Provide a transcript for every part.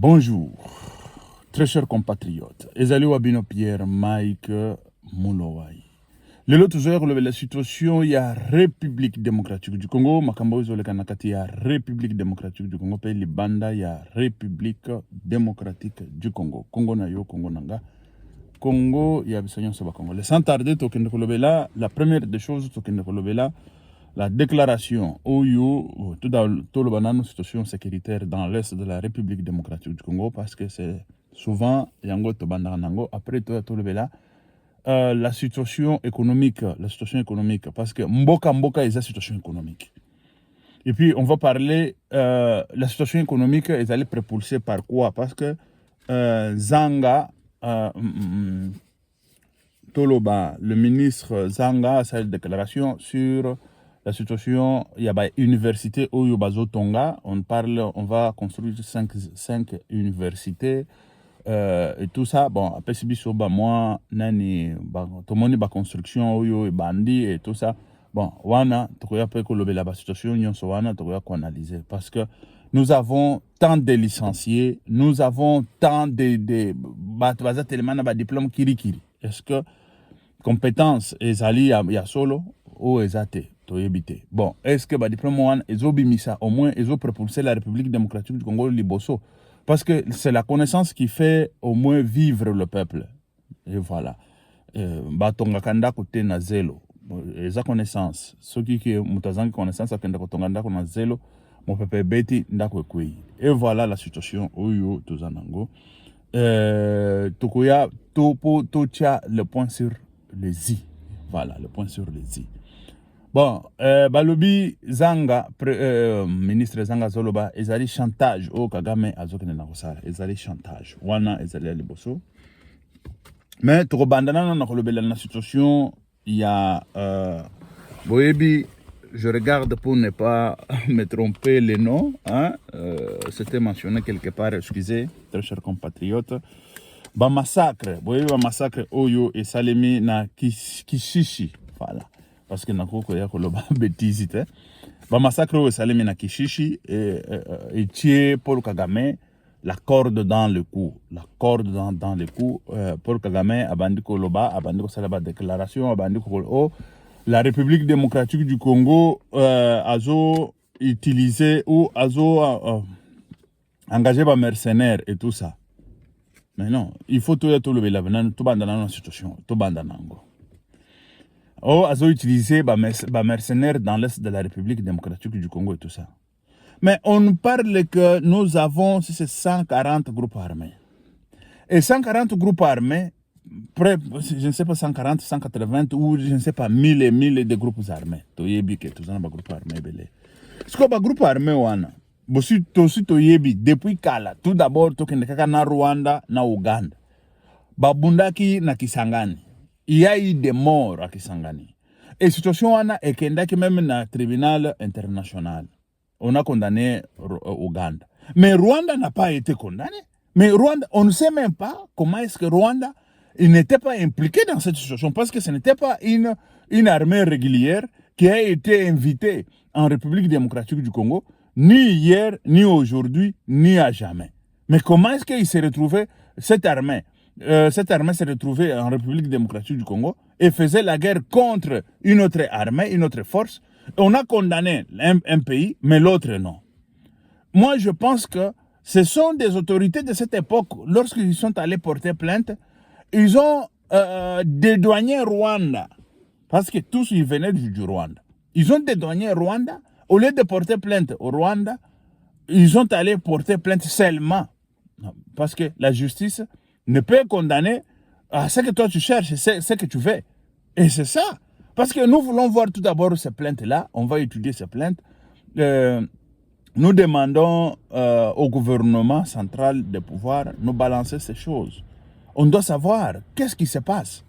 Bonjour, très chers compatriotes. Ezali Wabino Pierre Mike Moulowai. Lelo toujours la situation il y a République démocratique du Congo, makambo izole kanakati ya République démocratique du Congo, pe libanda ya République démocratique du Congo. Congo na yo, Congo nanga. Congo ya bisonyo seba Congo. Sans tarder, tokende kolobela, la première des choses tokende kolobela, la déclaration OYO, tout le banane situation sécuritaire dans l'est de la République démocratique du Congo, parce que c'est souvent yango to bandanango après tout le bela la situation économique, parce que mboka est la situation économique. Et puis on va parler la situation économique est allée propulsée par quoi? Parce que Zanga Toloba, le ministre Zanga a sa déclaration sur la situation, il y a une université au Yobazo Tonga, on va construire 5 universités et tout ça. Bon, après c'est biso moi nani tout le monde ba construction au yo bandi et tout ça. Bon, wana tokoya pe ko lobela ba situation nyonso wana tokoya ko analyser parce que nous avons tant de licenciés, nous avons tant de baza tellement ba diplôme kirikiri. Est-ce que compétence ezali ya solo ou ezate toyebite. Bon, est-ce que ba diplôme wana ezobimisa au moins ezopropulser la République démocratique du Congo liboso? Parce que c'est la connaissance qui fait au moins vivre le peuple. Et voilà. Batonga kanda kote na zelo. Eza connaissance. Ceux qui mutazangi connaissance akenda kotonga ndako na zelo, mon peuple beti ndako kwei. Et voilà la situation oyo tozanango. Tokoya topo tocha le point sur les i. Voilà, le point sur les i. Bon, balobi Zanga, ministre Zanga Zoloba, ezali chantage au Kagame azokene na kosala, ezali chantage. Wana ezali liboso. Mais to bandana na kolobela na situation, il y a boyebi, je regarde pour ne pas me tromper les noms, hein, c'était mentionné quelque part, excusez, très chers compatriotes. Ba massacre, boyebi ba massacre oyo et salemi na Kishishi, voilà. Parce que nakoko ya koloba bêtise te ba massacre au Salemi na Kishishi et tié Paul Kagame la corde dans le cou, dans le cou. Paul Kagame abandi koloba abandi ko salaba déclaration abandi ko la République démocratique du Congo azo utilisé ou azo engagé ba mercenaires et tout ça. Mais non, il faut tout le bela tout bandana na situation tout bandana ngo. Oh, ils ont utilisé les mercenaires dans l'est de la République démocratique du Congo et tout ça. Mais on parle que nous avons 140 groupes armés. Et 140 groupes armés, je ne sais pas 140, 180 ou je ne sais pas 1000 et 1000 de groupes armés. Groupes armés. Ce que les groupes armés, depuis Kala, tout d'abord, na Rwanda, na Ouganda. Babundaki na Kisangani. Il y a eu des morts à Kisangani. Et la situation est que même dans le tribunal international, on a condamné Ouganda. Mais Rwanda n'a pas été condamné. Mais Rwanda, on ne sait même pas comment est-ce que Rwanda n'était pas impliqué dans cette situation. Parce que ce n'était pas une armée régulière qui a été invitée en République démocratique du Congo, ni hier, ni aujourd'hui, ni à jamais. Mais comment est-ce qu'il s'est retrouvé, cette armée s'est retrouvée en République démocratique du Congo et faisait la guerre contre une autre armée, une autre force. On a condamné un pays, mais l'autre non. Moi, je pense que ce sont des autorités de cette époque, lorsqu'ils sont allés porter plainte, ils ont dédouané Rwanda. Parce que tous, ils venaient du Rwanda. Ils ont dédouané Rwanda. Au lieu de porter plainte au Rwanda, ils sont allés porter plainte seulement. Parce que la justice ne peut condamner à ce que toi tu cherches, c'est ce que tu fais. Et c'est ça. Parce que nous voulons voir tout d'abord ces plaintes-là. On va étudier ces plaintes. Nous demandons au gouvernement central de pouvoir nous balancer ces choses. On doit savoir qu'est-ce qui se passe.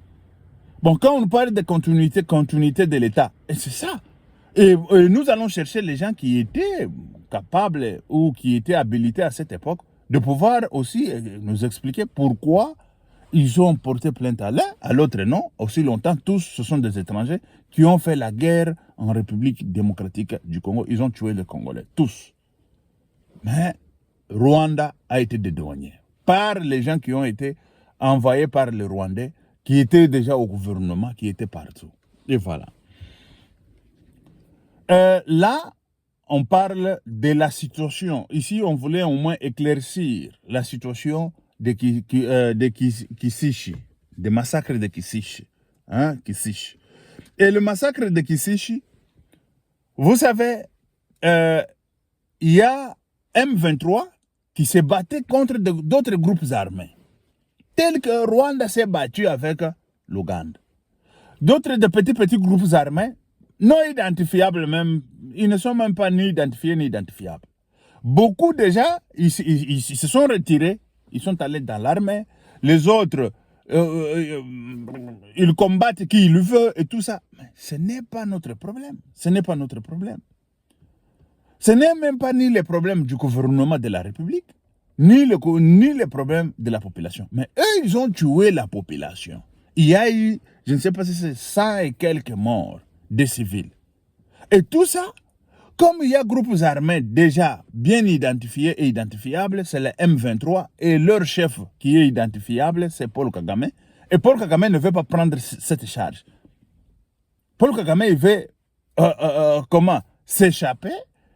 Bon, quand on parle de continuité de l'État, et c'est ça. Et nous allons chercher les gens qui étaient capables ou qui étaient habilités à cette époque de pouvoir aussi nous expliquer pourquoi ils ont porté plainte à l'un, à l'autre non. Aussi longtemps, tous, ce sont des étrangers qui ont fait la guerre en République démocratique du Congo. Ils ont tué les Congolais, tous. Mais Rwanda a été dédouané par les gens qui ont été envoyés par les Rwandais, qui étaient déjà au gouvernement, qui étaient partout. Et voilà. Là, on parle de la situation. Ici, on voulait au moins éclaircir la situation de Kisishi, des massacres de Kisishi. Hein, Kisishi. Et le massacre de Kisishi, vous savez, il y a M23 qui s'est battu contre d'autres groupes armés, tels que Rwanda s'est battu avec l'Ouganda. D'autres de petits groupes armés, non identifiables même, ils ne sont même pas ni identifiés ni identifiables. Beaucoup déjà, ils se sont retirés, ils sont allés dans l'armée. Les autres, ils combattent qui ils veulent et tout ça. Mais ce n'est pas notre problème. Ce n'est pas notre problème. Ce n'est même pas ni le problème du gouvernement de la République, ni le problème de la population. Mais eux, ils ont tué la population. Il y a eu, je ne sais pas si c'est 100 et quelques morts de civils. Et tout ça, comme il y a groupes armés déjà bien identifiés et identifiables, c'est le M23 et leur chef qui est identifiable, c'est Paul Kagame. Et Paul Kagame ne veut pas prendre cette charge. Paul Kagame, il veut comment s'échapper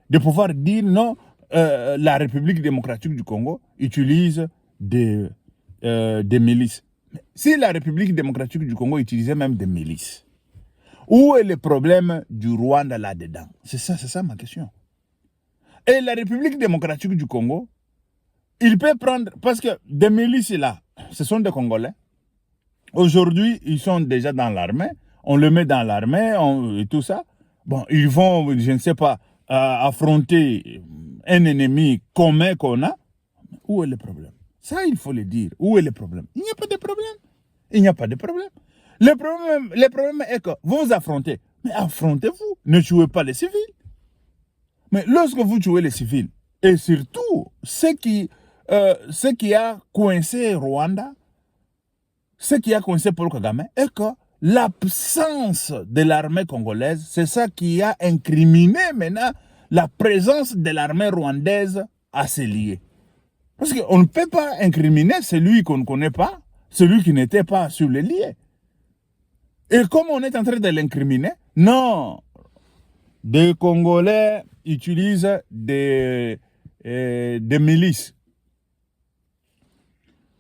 de pouvoir dire non, la République démocratique du Congo utilise des milices. Mais si la République démocratique du Congo utilisait même des milices, où est le problème du Rwanda là-dedans? C'est ça ma question. Et la République démocratique du Congo, il peut prendre, parce que des milices là, ce sont des Congolais. Aujourd'hui, ils sont déjà dans l'armée, on le met dans l'armée et tout ça. Bon, ils vont, je ne sais pas, affronter un ennemi commun qu'on a. Où est le problème? Ça, il faut le dire. Où est le problème? Il n'y a pas de problème. Il n'y a pas de problème. Le problème est que vous affrontez. Mais affrontez-vous. Ne tuez pas les civils. Mais lorsque vous tuez les civils, et surtout, ce qui a coincé Rwanda, ce qui a coincé Paul Kagame, est que l'absence de l'armée congolaise, c'est ça qui a incriminé maintenant la présence de l'armée rwandaise à ses liés. Parce qu'on ne peut pas incriminer celui qu'on ne connaît pas, celui qui n'était pas sur les liés. Et comme on est en train de l'incriminer, non, des Congolais utilisent des milices.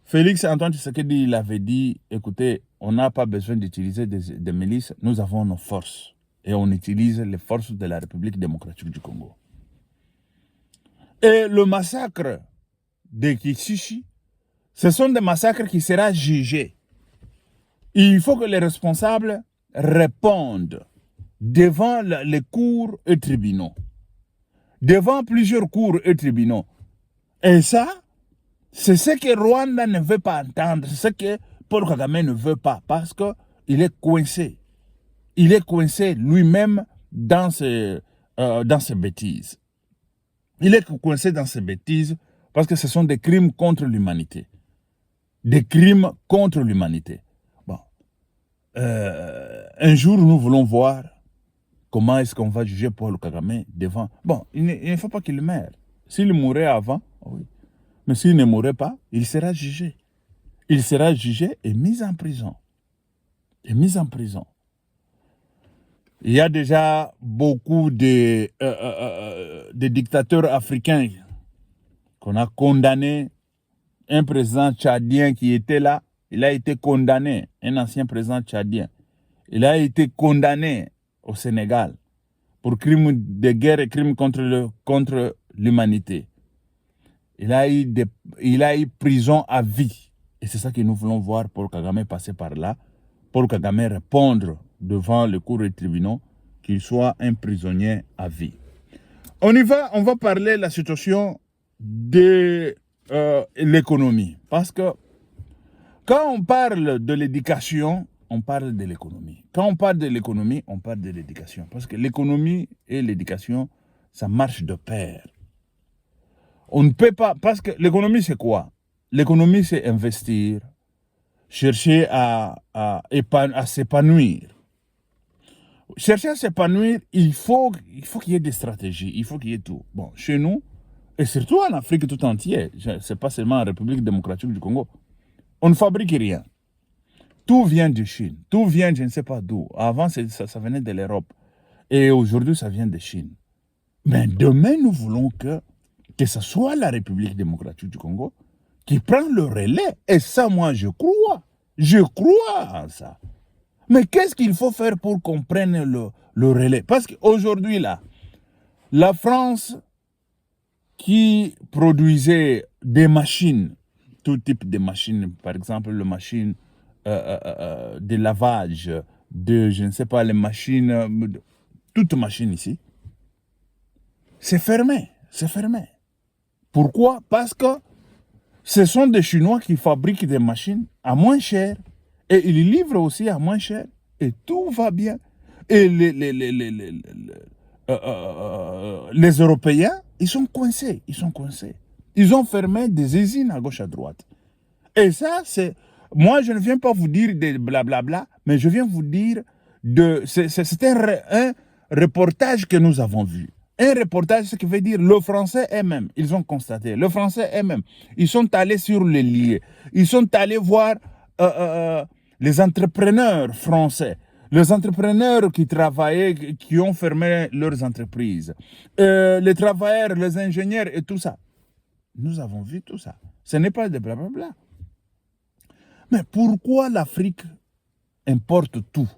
Félix Antoine Tshisekedi, il avait dit, écoutez, on n'a pas besoin d'utiliser des milices, nous avons nos forces. Et on utilise les forces de la République démocratique du Congo. Et le massacre de Kisishi, ce sont des massacres qui seront jugés. Il faut que les responsables répondent devant les cours et tribunaux. Devant plusieurs cours et tribunaux. Et ça, c'est ce que Rwanda ne veut pas entendre, c'est ce que Paul Kagame ne veut pas, parce qu'il est coincé. Il est coincé lui-même dans ses bêtises. Il est coincé dans ses bêtises parce que ce sont des crimes contre l'humanité. Des crimes contre l'humanité. Bon. Un jour, nous voulons voir comment est-ce qu'on va juger Paul Kagame devant... Bon, il ne faut pas qu'il meure. S'il mourait avant, oui. Mais s'il ne mourrait pas, il sera jugé. Il sera jugé et mis en prison. Et mis en prison. Il y a déjà beaucoup de dictateurs africains qu'on a condamnés. Un président tchadien qui était là, il a été condamné, un ancien président tchadien. Il a été condamné au Sénégal pour crimes de guerre et crimes contre l'humanité. Il a eu prison à vie. Et c'est ça que nous voulons voir Paul Kagame passer par là. Paul Kagame répondre devant le cours et tribunaux qu'il soit un prisonnier à vie. On va parler de la situation de l'économie. Parce que quand on parle de l'éducation, on parle de l'économie. Quand on parle de l'économie, on parle de l'éducation. Parce que l'économie et l'éducation, ça marche de pair. On ne peut pas... Parce que l'économie, c'est quoi? L'économie, c'est investir, chercher à s'épanouir. Chercher à s'épanouir, il faut qu'il y ait des stratégies, il faut qu'il y ait tout. Bon, chez nous, Et surtout en Afrique tout entière. C'est pas seulement en République démocratique du Congo. On ne fabrique rien. Tout vient de Chine. Tout vient, je ne sais pas d'où. Avant, ça venait de l'Europe. Et aujourd'hui, ça vient de Chine. Mais demain, nous voulons que ce soit la République démocratique du Congo qui prend le relais. Et ça, moi, je crois. Je crois en ça. Mais qu'est-ce qu'il faut faire pour qu'on prenne le relais? Parce qu'aujourd'hui, là, la France qui produisait des machines, tout type de machines, par exemple, les machines de lavage, je ne sais pas, les machines, toutes machines ici, c'est fermé, c'est fermé. Pourquoi? Parce que ce sont des Chinois qui fabriquent des machines à moins cher et ils livrent aussi à moins cher et tout va bien. Et les Européens, ils sont coincés, ils sont coincés. Ils ont fermé des usines à gauche à droite. Et ça, c'est... Moi, je ne viens pas vous dire des blablabla, mais je viens vous dire c'est un reportage que nous avons vu. Un reportage, ce qui veut dire le Français eux-mêmes, ils ont constaté. Le Français eux-mêmes, ils sont allés sur les lieux. Ils sont allés voir les entrepreneurs français. Les entrepreneurs qui travaillaient, qui ont fermé leurs entreprises. Les travailleurs, les ingénieurs et tout ça. Nous avons vu tout ça. Ce n'est pas de blablabla. Mais pourquoi l'Afrique importe tout?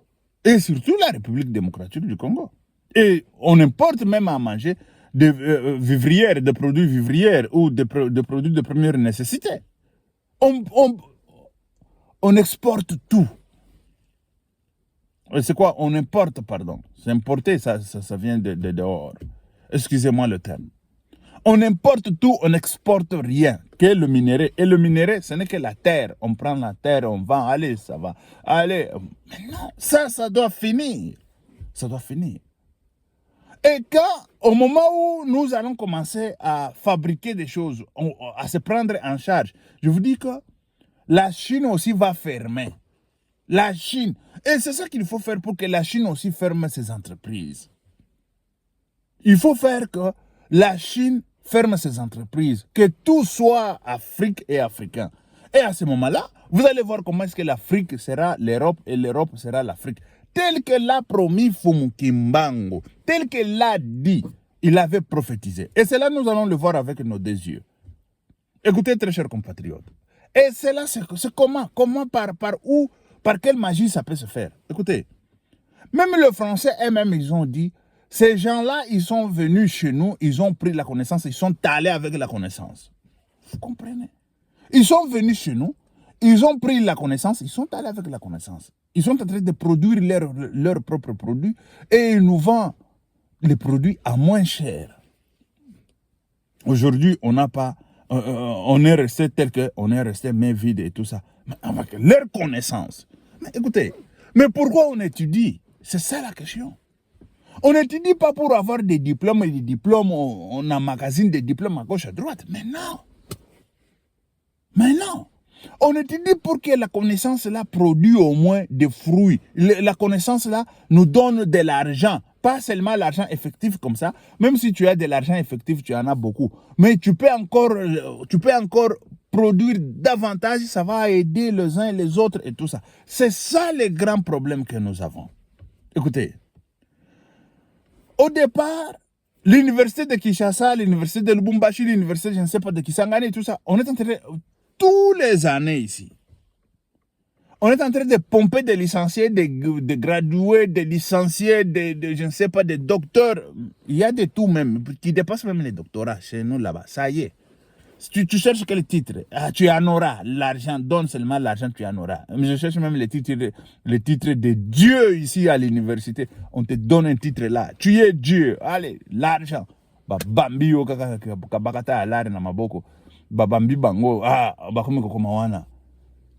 Et surtout la République démocratique du Congo. Et on importe même à manger des vivrières, des produits vivrières ou des produits de première nécessité. On exporte tout. C'est quoi? On importe, pardon. C'est importer, ça vient de dehors. Excusez-moi le terme. On importe tout, on n'exporte rien, que le minerai. Et le minerai, ce n'est que la terre. On prend la terre, on vend, allez, ça va. Allez, mais non, ça doit finir. Ça doit finir. Et quand, au moment où nous allons commencer à fabriquer des choses, à se prendre en charge, je vous dis que la Chine aussi va fermer. La Chine. Et c'est ça qu'il faut faire pour que la Chine aussi ferme ses entreprises. Il faut faire que la Chine ferme ses entreprises, que tout soit Afrique et Africain. Et à ce moment-là, vous allez voir comment est-ce que l'Afrique sera l'Europe et l'Europe sera l'Afrique. Tel que l'a promis Fumukimbango, tel que l'a dit, il avait prophétisé. Et cela, nous allons le voir avec nos deux yeux. Écoutez, très chers compatriotes. Et cela, c'est comment? Comment, par où? Par quelle magie ça peut se faire? Écoutez, même les Français eux-mêmes, ils ont dit, ces gens-là, ils sont venus chez nous, ils ont pris la connaissance, ils sont allés avec la connaissance. Vous comprenez? Ils sont venus chez nous, ils ont pris la connaissance, ils sont allés avec la connaissance. Ils sont en train de produire leurs propres produits et ils nous vendent les produits à moins cher. Aujourd'hui, on n'a pas... on est resté tel qu'on est resté main vide et tout ça. Mais avec leur connaissance. Mais écoutez, mais pourquoi on étudie? C'est ça la question. On n'étudie pas pour avoir des diplômes et des diplômes, on emmagasine des diplômes à gauche à droite. Mais non. Mais non. On étudie pour que la connaissance là produise au moins des fruits. La connaissance là nous donne de l'argent. Pas seulement l'argent effectif comme ça. Même si tu as de l'argent effectif, tu en as beaucoup. Mais tu peux encore produire davantage. Ça va aider les uns et les autres et tout ça. C'est ça le grand problème que nous avons. Écoutez. Au départ, l'université de Kinshasa, l'université de Lubumbashi, l'université, je ne sais pas, de Kisangani, tout ça, on est en train de, tous les années ici, on est en train de pomper des licenciés, de gradués, des licenciés, je ne sais pas, des docteurs. Il y a de tout même, qui dépassent même les doctorats chez nous là-bas. Ça y est. Si tu cherches quel titre, tu en auras. L'argent, donne seulement l'argent, tu en auras. Mais je cherche même les titres de Dieu ici à l'université. On te donne un titre là. Tu es Dieu. Allez, l'argent. Bambi yo kabakata alare na maboko. Bambi bango. Bakomeko komawana.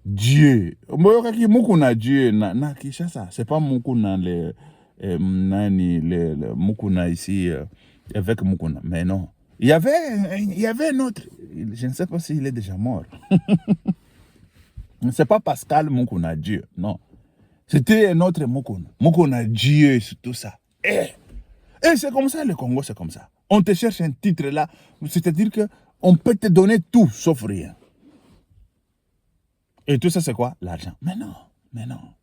Dieu. Moyoka ki muku na Dieu na Kinshasa. C'est pas muku na le muku na ici avec muku na. Mais non. Il y avait un autre, je ne sais pas s'il est déjà mort. Ce n'est pas Pascal Mukuna Dieu, non. C'était un autre Mukuna. Mukuna Dieu, tout ça. Et c'est comme ça, le Congo, c'est comme ça. On te cherche un titre là, c'est-à-dire qu'on peut te donner tout sauf rien. Et tout ça, c'est quoi? L'argent. Mais non,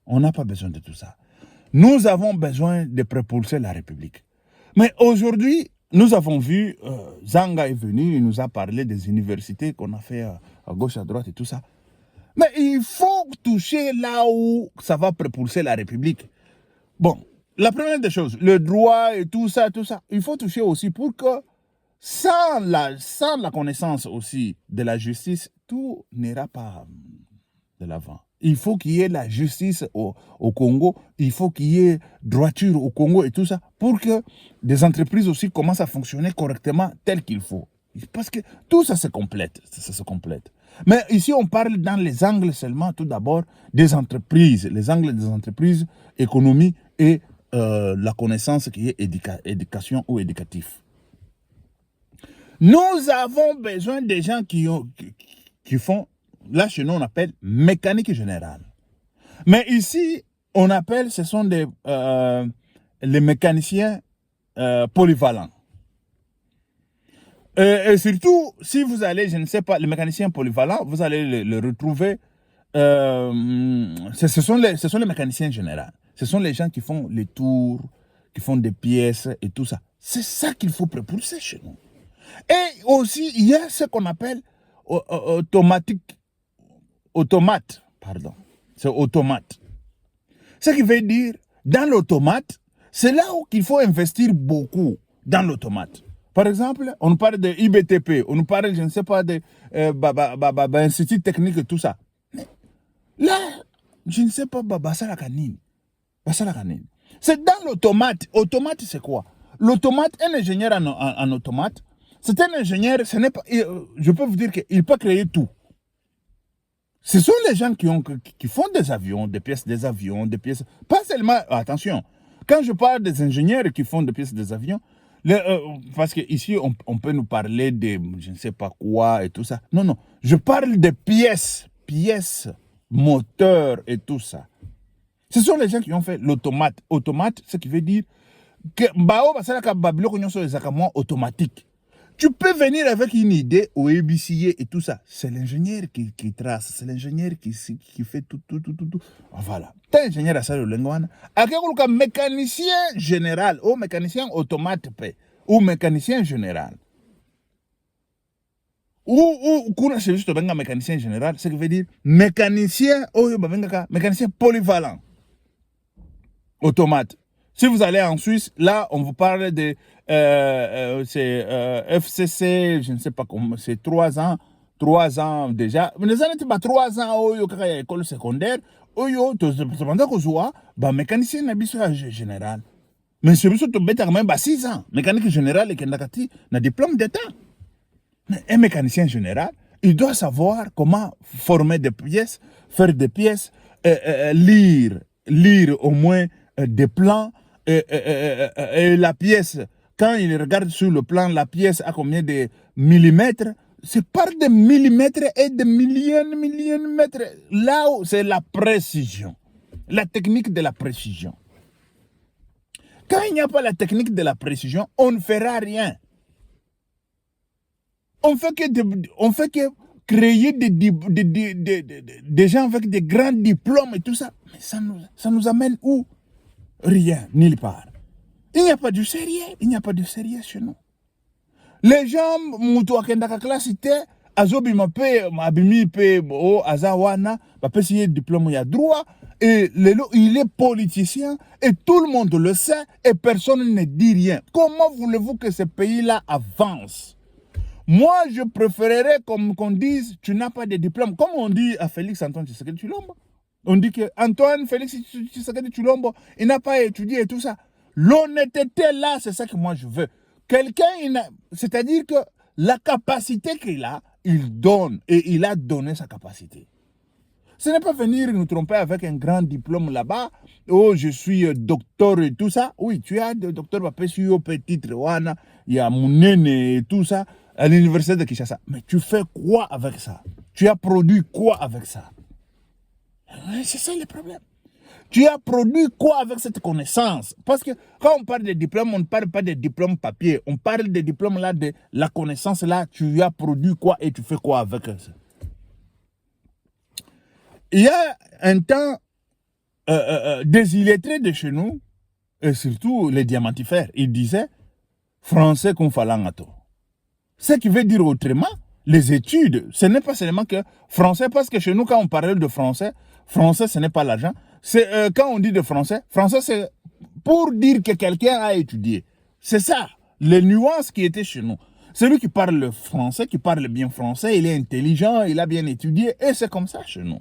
on n'a pas besoin de tout ça. Nous avons besoin de propulser la République. Mais aujourd'hui, nous avons vu, Zanga est venu, il nous a parlé des universités qu'on a fait à gauche, à droite et tout ça. Mais il faut toucher là où ça va propulser la République. Bon, la première des choses, le droit et tout ça, il faut toucher aussi pour que, sans la connaissance aussi de la justice, tout n'ira pas de l'avant. Il faut qu'il y ait la justice au Congo, il faut qu'il y ait droiture au Congo et tout ça, pour que des entreprises aussi commencent à fonctionner correctement tel qu'il faut. Parce que tout ça se complète, Mais ici, on parle dans les angles seulement, tout d'abord, des entreprises, les angles des entreprises, économie et la connaissance qui est éducation ou éducatif. Nous avons besoin des gens qui font, là chez nous on appelle mécanique générale. Mais ici, on appelle, ce sont les mécaniciens polyvalents. Et surtout, si vous allez, je ne sais pas, les mécaniciens polyvalents, vous allez le retrouver, ce sont les mécaniciens généraux. Ce sont les gens qui font les tours, qui font des pièces et tout ça. C'est ça qu'il faut propulser chez nous. Et aussi, il y a ce qu'on appelle automate, pardon. C'est automate. Ce qui veut dire, dans l'automate, c'est là où il faut investir beaucoup dans l'automate. Par exemple, on nous parle de IBTP, on nous parle, je ne sais pas, de institut technique et tout ça. Mais là, je ne sais pas, Basala Kanine. C'est dans l'automate. Automate, c'est quoi? L'automate, un ingénieur en automate, c'est un ingénieur, ce n'est pas, je peux vous dire qu'il peut créer tout. Ce sont les gens qui font des avions, des pièces, pas seulement, attention, quand je parle des ingénieurs qui font des pièces des avions, parce qu'ici, on peut nous parler de je ne sais pas quoi et tout ça. Non, je parle de pièces, moteurs et tout ça. Ce sont les gens qui ont fait l'automate. Automate, ce qui veut dire que automatique. Tu peux venir avec une idée au ABCA et tout ça. C'est l'ingénieur qui trace, c'est l'ingénieur qui fait tout. Voilà. T'es ingénieur à ça, le linguane. À quel mécanicien général, ou mécanicien automate, ou mécanicien général. Ou c'est juste un mécanicien général, ce qui veut dire mécanicien polyvalent. Automate. Si vous allez en Suisse, là, on vous parle de FCC, je ne sais pas comment, c'est 3 ans déjà. Mais les années, 3 ans, au école secondaire, cependant qu'on soit, mécanicien général. Mais c'est juste quand même 6 ans. Mécanique générale et un diplôme d'État. Mais un mécanicien général, il doit savoir comment former des pièces, faire des pièces, lire au moins des plans, et la pièce, quand il regarde sur le plan, la pièce a combien de millimètres? C'est par des millimètres et des millions de millimètres. Là où c'est la précision, la technique de la précision. Quand il n'y a pas la technique de la précision, on ne fera rien. On fait que créer des gens avec des grands diplômes et tout ça. Mais ça nous amène où? Rien, nulle part. Il n'y a pas de sérieux chez nous. Les gens, mutu akendaka classe azobi mape abimi pe o azawana ba signer diplôme ya droit et il est politicien et tout le monde le sait et personne ne dit rien. Comment voulez-vous que ce pays-là avance? Moi, je préférerais qu'on dise tu n'as pas de diplôme, comme on dit à Félix Antoine Tshisekedi Tshilombo. On dit que Antoine Félix Tshisekedi Tshilombo, il n'a pas étudié et tout ça. L'honnêteté là, c'est ça que moi je veux. Quelqu'un, c'est-à-dire que la capacité qu'il a, il donne et il a donné sa capacité. Ce n'est pas venir nous tromper avec un grand diplôme là-bas. Oh, je suis docteur et tout ça. Oui, tu as des docteurs, petit Rwanda, il y a Mounene et tout ça à l'université de Kinshasa. Mais tu fais quoi avec ça? Tu as produit quoi avec ça? C'est ça le problème. Tu as produit quoi avec cette connaissance? Parce que quand on parle de diplômes, on ne parle pas des diplômes papier. On parle des diplômes là, de la connaissance là. Tu as produit quoi et tu fais quoi avec ça? Il y a un temps, des illettrés de chez nous, et surtout les diamantifères, ils disaient français qu'on falangato. Ce qui veut dire autrement, les études, ce n'est pas seulement que français, parce que chez nous, quand on parle de français, français, ce n'est pas l'argent. C'est quand on dit de français, français, c'est pour dire que quelqu'un a étudié. C'est ça, les nuances qui étaient chez nous. Celui qui parle le français, qui parle bien français, il est intelligent, il a bien étudié, et c'est comme ça chez nous.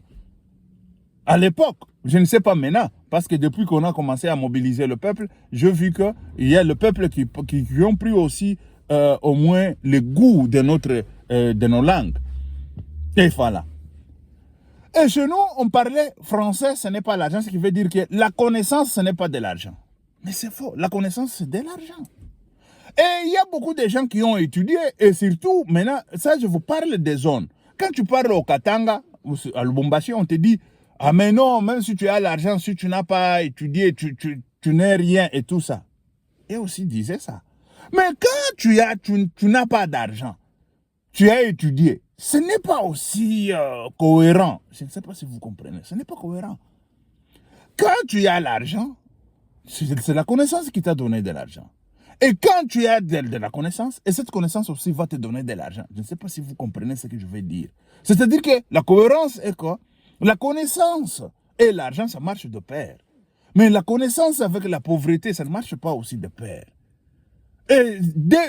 À l'époque, je ne sais pas maintenant, parce que depuis qu'on a commencé à mobiliser le peuple, j'ai vu qu'il y a le peuple qui ont pris aussi au moins le goût de nos langues. Et voilà. Et chez nous, on parlait français, ce n'est pas l'argent, ce qui veut dire que la connaissance, ce n'est pas de l'argent. Mais c'est faux, la connaissance, c'est de l'argent. Et il y a beaucoup de gens qui ont étudié, et surtout, maintenant, ça, je vous parle des zones. Quand tu parles au Katanga, à Lubumbashi, on te dit, ah mais non, même si tu as l'argent, si tu n'as pas étudié, tu n'es rien et tout ça. Et aussi disait ça. Mais quand tu n'as pas d'argent, tu as étudié, ce n'est pas aussi cohérent. Je ne sais pas si vous comprenez, ce n'est pas cohérent. Quand tu as l'argent, c'est la connaissance qui t'a donné de l'argent. Et quand tu as de la connaissance, et cette connaissance aussi va te donner de l'argent. Je ne sais pas si vous comprenez ce que je veux dire. C'est-à-dire que la cohérence est quoi? La connaissance et l'argent, ça marche de pair. Mais la connaissance avec la pauvreté, ça ne marche pas aussi de pair. Et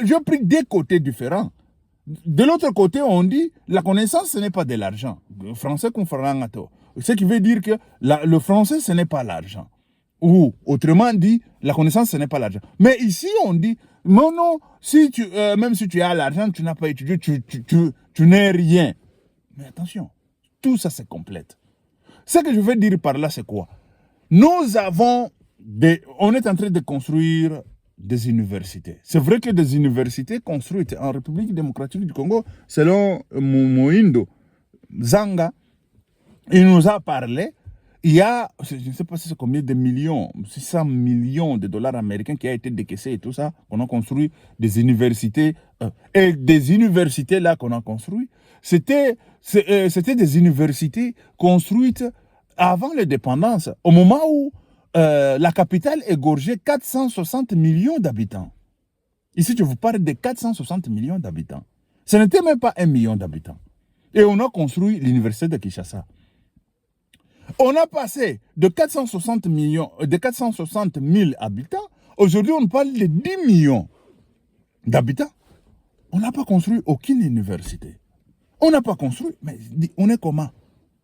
j'ai pris deux côtés différents. De l'autre côté, on dit, la connaissance, ce n'est pas de l'argent. Le français qu'on fera en gâteau. Ce qui veut dire que le français, ce n'est pas l'argent. Ou, autrement dit, la connaissance, ce n'est pas l'argent. Mais ici, on dit, non, non, si même si tu as l'argent, tu n'as pas étudié, tu n'es rien. Mais attention, tout ça, c'est complète. Ce que je veux dire par là, c'est quoi? Nous avons on est en train de construire des universités. C'est vrai que des universités construites en République démocratique du Congo, selon Moindo Zanga, il nous a parlé, il y a, je ne sais pas si c'est combien de millions, 600 millions de dollars américains qui a été décaissé et tout ça, on a construit des universités, et des universités là qu'on a construites, c'était des universités construites avant l'indépendance, au moment où la capitale égorgeait 460 millions d'habitants. Ici, je vous parle de 460 millions d'habitants. Ce n'était même pas 1 million d'habitants. Et on a construit l'université de Kinshasa. On a passé de 460 000 habitants. Aujourd'hui, on parle de 10 millions d'habitants. On n'a pas construit aucune université. On n'a pas construit. Mais on est comment?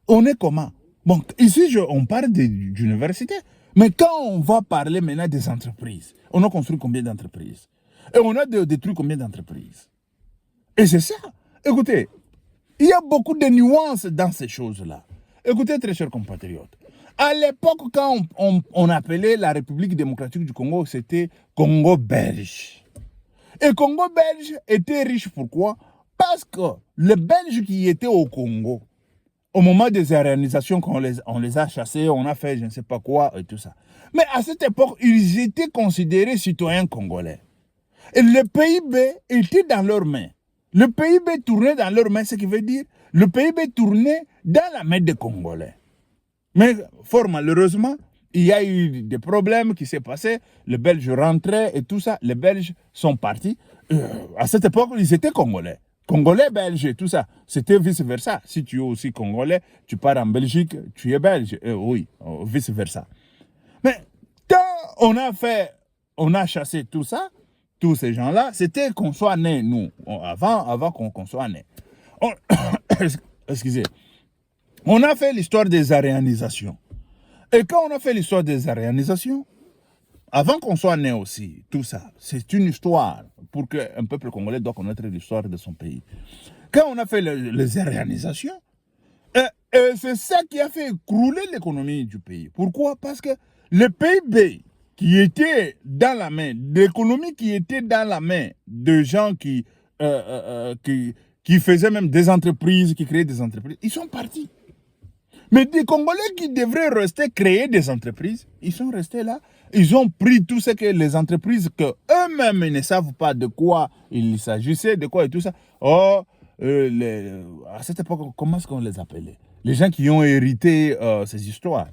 On est comment? Bon, ici, on parle d'université. Mais quand on va parler maintenant des entreprises, on a construit combien d'entreprises? Et on a détruit combien d'entreprises? Et c'est ça. Écoutez, il y a beaucoup de nuances dans ces choses-là. Écoutez, très chers compatriotes, à l'époque, quand on appelait la République démocratique du Congo, c'était Congo belge. Et Congo belge était riche, pourquoi? Parce que les Belges qui étaient au Congo, au moment des organisations, on les a chassés, on a fait je ne sais pas quoi et tout ça. Mais à cette époque, ils étaient considérés citoyens congolais. Et le PIB était dans leurs mains. Le PIB tournait dans leurs mains, ce qui veut dire le PIB tournait dans la main des Congolais. Mais fort malheureusement, il y a eu des problèmes qui s'est passé. Les Belges rentraient et tout ça. Les Belges sont partis. À cette époque, ils étaient Congolais. Congolais, Belges et tout ça. C'était vice-versa. Si tu es aussi Congolais, tu pars en Belgique, tu es Belge. Oui, vice-versa. Mais quand on a chassé tout ça, tous ces gens-là, c'était qu'on soit nés, nous, avant qu'on soit nés. Excusez. On a fait l'histoire des aréanisations. Et quand on a fait l'histoire des aréanisations, avant qu'on soit né aussi, tout ça, c'est une histoire pour qu'un peuple congolais doit connaître l'histoire de son pays. Quand on a fait les aréanisations, c'est ça qui a fait crouler l'économie du pays. Pourquoi? Parce que le PIB qui était dans la main, l'économie qui était dans la main de gens qui faisaient même des entreprises, qui créaient des entreprises, ils sont partis. Mais des Congolais qui devraient rester créer des entreprises, ils sont restés là. Ils ont pris tout ce que les entreprises que eux-mêmes ne savent pas de quoi il s'agissait, de quoi et tout ça. Oh, à cette époque, comment est-ce qu'on les appelait? Les gens qui ont hérité ces histoires.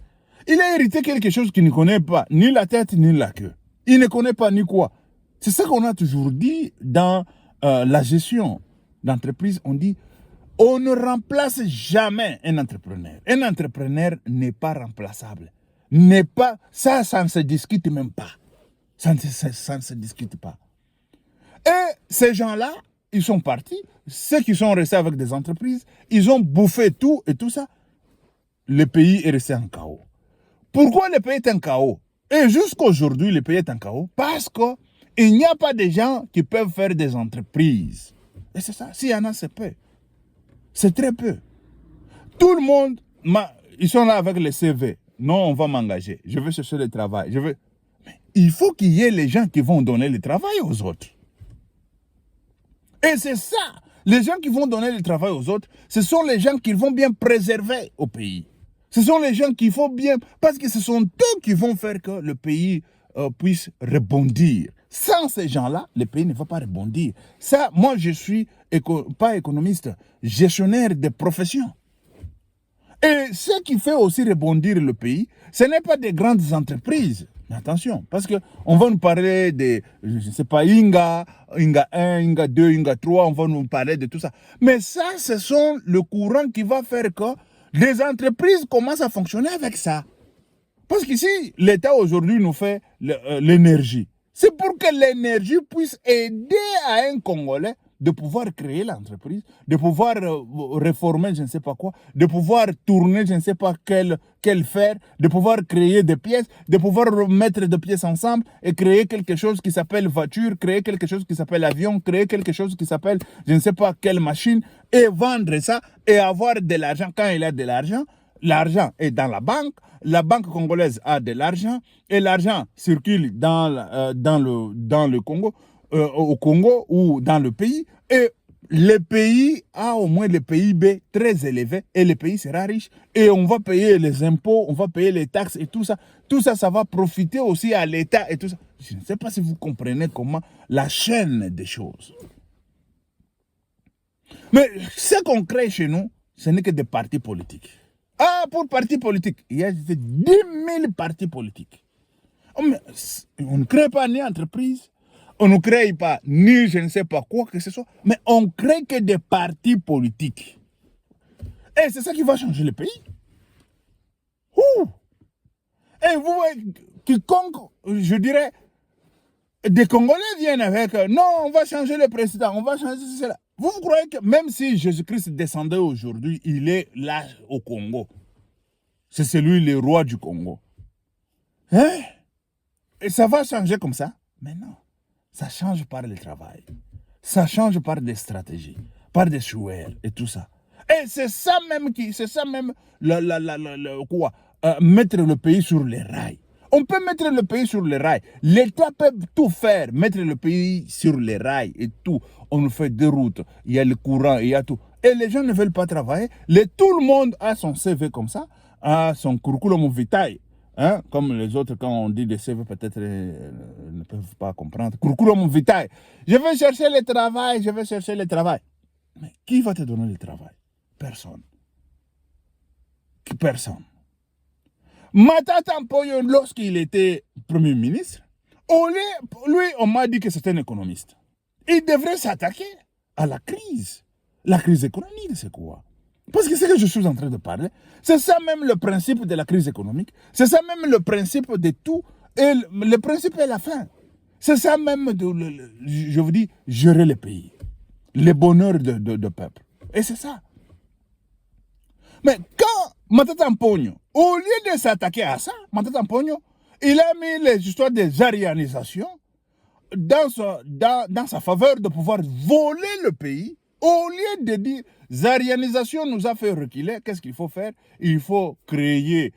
Il a hérité quelque chose qu'il ne connaît pas, ni la tête ni la queue. Il ne connaît pas ni quoi. C'est ça qu'on a toujours dit dans la gestion d'entreprise. On dit, on ne remplace jamais un entrepreneur. Un entrepreneur n'est pas remplaçable. Ça ne se discute même pas. Ça ne se discute pas. Et ces gens-là, ils sont partis. Ceux qui sont restés avec des entreprises, ils ont bouffé tout et tout ça. Le pays est resté en chaos. Pourquoi le pays est en chaos? Et jusqu'aujourd'hui, le pays est en chaos parce qu'il n'y a pas de gens qui peuvent faire des entreprises. Et c'est ça. S'il y en a, c'est peu. C'est très peu. Tout le monde, ils sont là avec les CV. Non, on va m'engager. Je veux chercher le travail. Mais il faut qu'il y ait les gens qui vont donner le travail aux autres. Et c'est ça. Les gens qui vont donner le travail aux autres, ce sont les gens qui vont bien préserver au pays. Ce sont les gens qu'il faut bien... Parce que ce sont eux qui vont faire que le pays puisse rebondir. Sans ces gens-là, le pays ne va pas rebondir. Ça, moi, je suis pas économiste, gestionnaire de profession. Et ce qui fait aussi rebondir le pays, ce n'est pas des grandes entreprises. Mais attention, parce qu'on va nous parler de, je ne sais pas, Inga 1, Inga 2, Inga 3, on va nous parler de tout ça. Mais ça, ce sont le courant qui va faire que les entreprises commencent à fonctionner avec ça. Parce qu'ici, l'État aujourd'hui nous fait l'énergie. C'est pour que l'énergie puisse aider à un Congolais de pouvoir créer l'entreprise, de pouvoir réformer je ne sais pas quoi, de pouvoir tourner je ne sais pas quel fer, de pouvoir créer des pièces, de pouvoir mettre des pièces ensemble et créer quelque chose qui s'appelle voiture, créer quelque chose qui s'appelle avion, créer quelque chose qui s'appelle je ne sais pas quelle machine et vendre ça et avoir de l'argent. Quand il a de l'argent, l'argent est dans la banque congolaise a de l'argent et l'argent circule dans le Congo. Au Congo ou dans le pays, et le pays a au moins le PIB très élevé, et le pays sera riche, et on va payer les impôts, on va payer les taxes, et tout ça, ça va profiter aussi à l'État, et tout ça. Je ne sais pas si vous comprenez comment la chaîne des choses. Mais ce qu'on crée chez nous, ce n'est que des partis politiques. Ah, pour partis politiques, il y a 10 000 partis politiques. On ne crée pas ni entreprise, on ne crée pas ni je ne sais pas quoi que ce soit, mais on crée que des partis politiques. Et c'est ça qui va changer le pays. Ouh. Et vous voyez, quiconque, je dirais, des Congolais viennent avec, non, on va changer le président, on va changer cela. Vous croyez que même si Jésus-Christ descendait aujourd'hui, il est là au Congo. C'est celui, le roi du Congo. Hein? Et ça va changer comme ça? Mais non. Ça change par le travail. Ça change par des stratégies, par des choix et tout ça. Et c'est ça même quoi, mettre le pays sur les rails. On peut mettre le pays sur les rails. L'État peut tout faire, mettre le pays sur les rails et tout. On nous fait des routes, il y a le courant, il y a tout. Et les gens ne veulent pas travailler. Tout le monde a son CV comme ça, a son curriculum vitae. Hein? Comme les autres, quand on dit des CV, peut-être ne peuvent pas comprendre. Curriculum vitae. Je vais chercher le travail, je vais chercher le travail. Mais qui va te donner le travail? Personne. Personne. Matata Mponyo, lorsqu'il était Premier ministre, lui, on m'a dit que c'était un économiste. Il devrait s'attaquer à la crise. La crise économique, c'est quoi? Parce que ce que je suis en train de parler, c'est ça même le principe de la crise économique. C'est ça même le principe de tout. Et le principe est la fin. C'est ça même, je vous dis, gérer le pays. Le bonheur de peuple. Et c'est ça. Mais quand Matata Mponyo, au lieu de s'attaquer à ça, Matata Mponyo, il a mis les histoires des arianisations dans sa faveur de pouvoir voler le pays. Au lieu de dire, Zarianisation nous a fait reculer, qu'est-ce qu'il faut faire? Il faut créer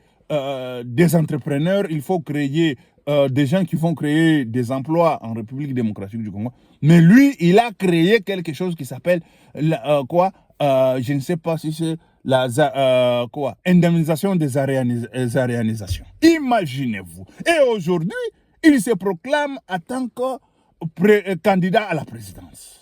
des entrepreneurs, il faut créer des gens qui vont créer des emplois en République démocratique du Congo. Mais lui, il a créé quelque chose qui s'appelle je ne sais pas si c'est la indemnisation des aréanisations. Imaginez-vous. Et aujourd'hui, il se proclame en tant que candidat à la présidence.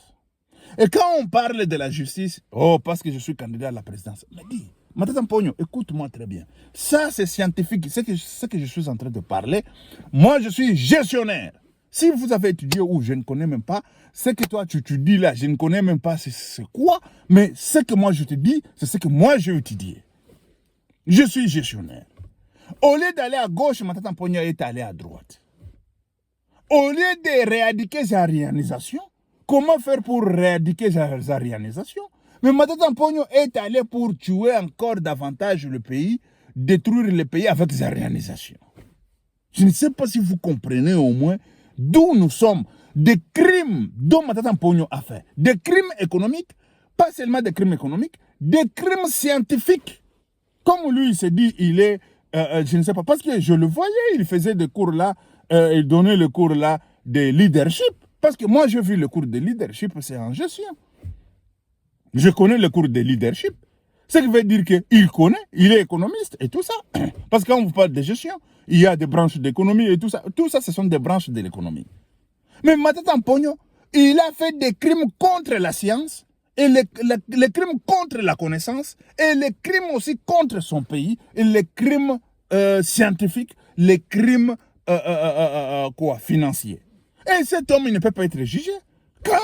Et quand on parle de la justice, oh, parce que je suis candidat à la présidence, mais dis, Matata Mpogno, écoute-moi très bien. Ça, c'est scientifique. Ce que je suis en train de parler, moi, je suis gestionnaire. Si vous avez étudié ou je ne connais même pas, ce que toi tu dis là, je ne connais même pas c'est quoi, mais ce que moi je te dis, c'est ce que moi j'ai étudié. Je suis gestionnaire. Au lieu d'aller à gauche, Matata Mpogno est allé à droite. Au lieu de rééduquer ces aréanisations, comment faire pour rééduquer ces aréanisations? Mais Matata Mpogno est allé pour tuer encore davantage le pays, détruire le pays avec ces aréanisations. Je ne sais pas si vous comprenez au moins d'où nous sommes, des crimes dont Matata Mpogno a fait, des crimes économiques, pas seulement des crimes économiques, des crimes scientifiques. Comme lui, il s'est dit, il est, je ne sais pas, parce que je le voyais, il faisait des cours là, il donnait le cours là de leadership. Parce que moi, j'ai vu le cours de leadership, c'est en gestion. Je connais le cours de leadership. Ce qui veut dire qu'il connaît, il est économiste et tout ça. Parce que quand on vous parle de gestion, il y a des branches d'économie et tout ça. Tout ça, ce sont des branches de l'économie. Mais Matata Mpogno, il a fait des crimes contre la science, et les crimes contre la connaissance, et les crimes aussi contre son pays, et les crimes scientifiques, les crimes financiers. Et cet homme, il ne peut pas être jugé. Quand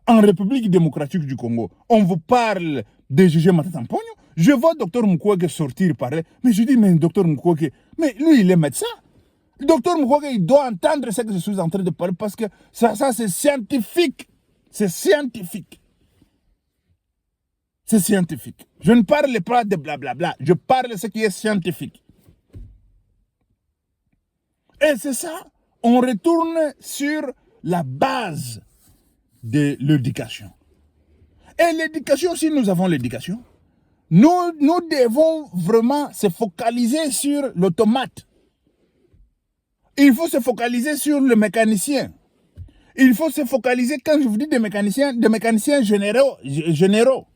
en République démocratique du Congo, on vous parle de juger Matata Mpogno, je vois Dr Mukwege sortir parler, mais je dis, mais Dr Mukwege, mais lui, il est médecin. Dr Mukwege, il doit entendre ce que je suis en train de parler parce que ça c'est scientifique. C'est scientifique. C'est scientifique. Je ne parle pas de blablabla, je parle de ce qui est scientifique. Et c'est ça, on retourne sur la base de l'éducation. Et l'éducation, si nous avons l'éducation, nous devons vraiment se focaliser sur l'automate. Il faut se focaliser sur le mécanicien. Il faut se focaliser, quand je vous dis des mécaniciens généraux.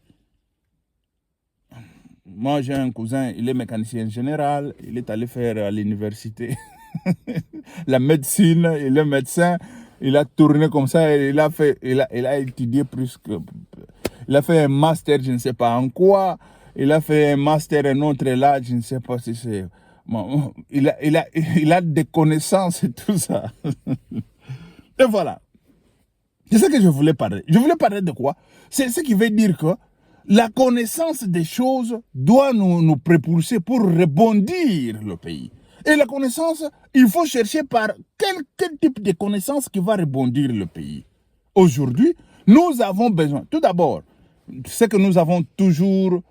Moi, j'ai un cousin, il est mécanicien général, il est allé faire à l'université la médecine, il est médecin, il a tourné comme ça, il a étudié plus que... Il a fait un master, je ne sais pas en quoi, il a fait un master, un autre là, je ne sais pas si c'est... Bon, il a des connaissances et tout ça. Et voilà. C'est ce que je voulais parler. Je voulais parler de quoi? C'est ce qui veut dire que la connaissance des choses doit nous propulser pour rebondir le pays. Et la connaissance, il faut chercher par quel type de connaissance qui va rebondir le pays. Aujourd'hui, nous avons besoin, tout d'abord, ce que nous avons toujours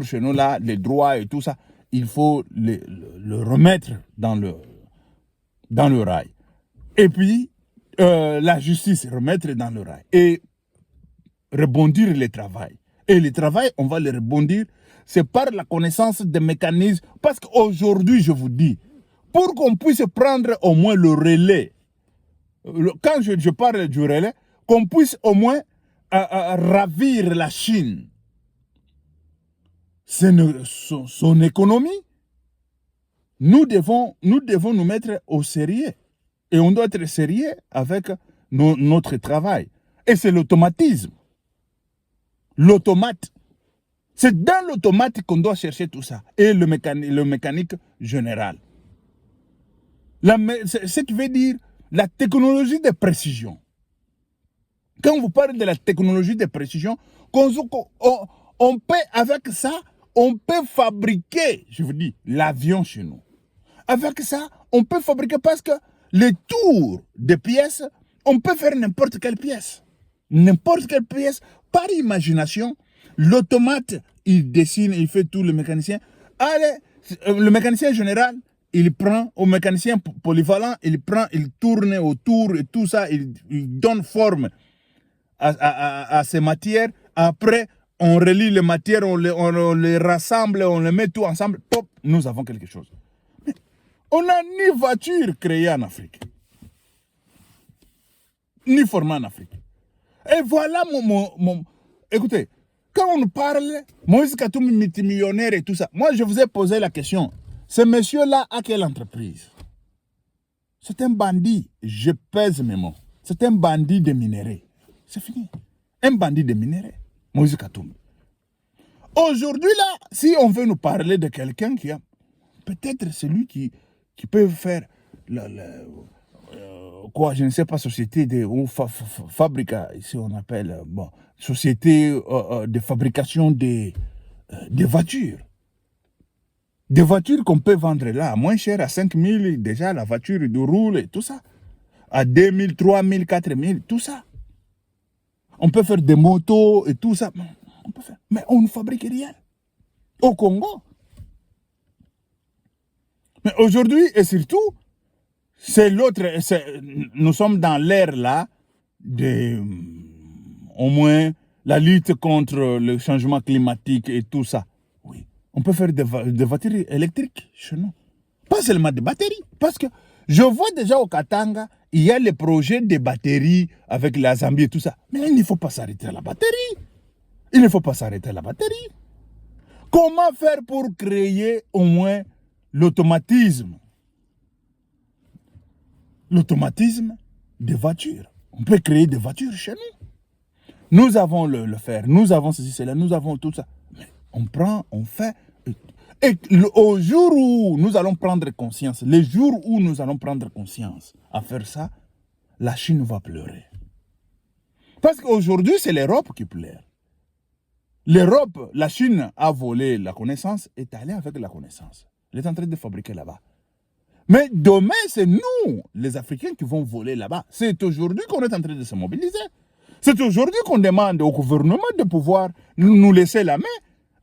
chez nous là, les droits et tout ça, il faut le remettre dans le rail. Et puis, la justice, remettre dans le rail. Et rebondir le travail. Et le travail, on va le rebondir, c'est par la connaissance des mécanismes. Parce qu'aujourd'hui, je vous dis, pour qu'on puisse prendre au moins le relais, quand je parle du relais, qu'on puisse au moins ravir la Chine, son économie, nous devons nous mettre au sérieux. Et on doit être sérieux avec notre travail. Et c'est l'automatisme. L'automate. C'est dans l'automate qu'on doit chercher tout ça. Et le mécanique général. Ce qui veut dire la technologie de précision. Quand vous parlez de la technologie de précision, on peut, avec ça, on peut fabriquer, je vous dis, l'avion chez nous. Avec ça, on peut fabriquer parce que les tours de pièces, on peut faire n'importe quelle pièce. N'importe quelle pièce, par imagination, l'automate, il dessine, il fait tout, le mécanicien. Allez, le mécanicien général, il prend, au mécanicien polyvalent, il prend, il tourne autour et tout ça, il donne forme à ces matières. Après, on relie les matières, on les rassemble, on les met tout ensemble, pop, nous avons quelque chose. Mais on n'a ni voiture créée en Afrique, ni formée en Afrique. Et voilà Écoutez, quand on nous parle, Moïse Katoum multimillionnaire et tout ça, moi je vous ai posé la question, ce monsieur-là a quelle entreprise? C'est un bandit, je pèse mes mots. C'est un bandit de minerais. C'est fini. Un bandit de minerais. Moïse Katoum. Aujourd'hui, là, si on veut nous parler de quelqu'un qui a... Peut-être celui qui peut faire... quoi, je ne sais pas, société de... ou fabrica, ici on appelle... bon, société de fabrication des voitures. Des voitures qu'on peut vendre là, moins cher, à 5 000, déjà la voiture de roule et tout ça. À 2 000, 3 000, 4 000, tout ça. On peut faire des motos et tout ça. On peut faire. Mais on ne fabrique rien. Au Congo. Mais aujourd'hui, et surtout, c'est l'autre. Nous sommes dans l'ère là de, au moins, la lutte contre le changement climatique et tout ça. Oui. On peut faire des voitures électriques chez nous. Pas seulement des batteries. Parce que je vois déjà au Katanga, il y a les projets de batteries avec la Zambie et tout ça. Mais il ne faut pas s'arrêter à la batterie. Il ne faut pas s'arrêter à la batterie. Comment faire pour créer au moins l'automatisme? L'automatisme des voitures. On peut créer des voitures chez nous. Nous avons le fer, nous avons ceci, cela, nous avons tout ça. Mais on prend, on fait. Et au jour où nous allons prendre conscience, les jours où nous allons prendre conscience à faire ça, la Chine va pleurer. Parce qu'aujourd'hui, c'est l'Europe qui pleure. L'Europe, la Chine a volé la connaissance, est allée avec la connaissance. Elle est en train de fabriquer là-bas. Mais demain, c'est nous, les Africains, qui vont voler là-bas. C'est aujourd'hui qu'on est en train de se mobiliser. C'est aujourd'hui qu'on demande au gouvernement de pouvoir nous laisser la main,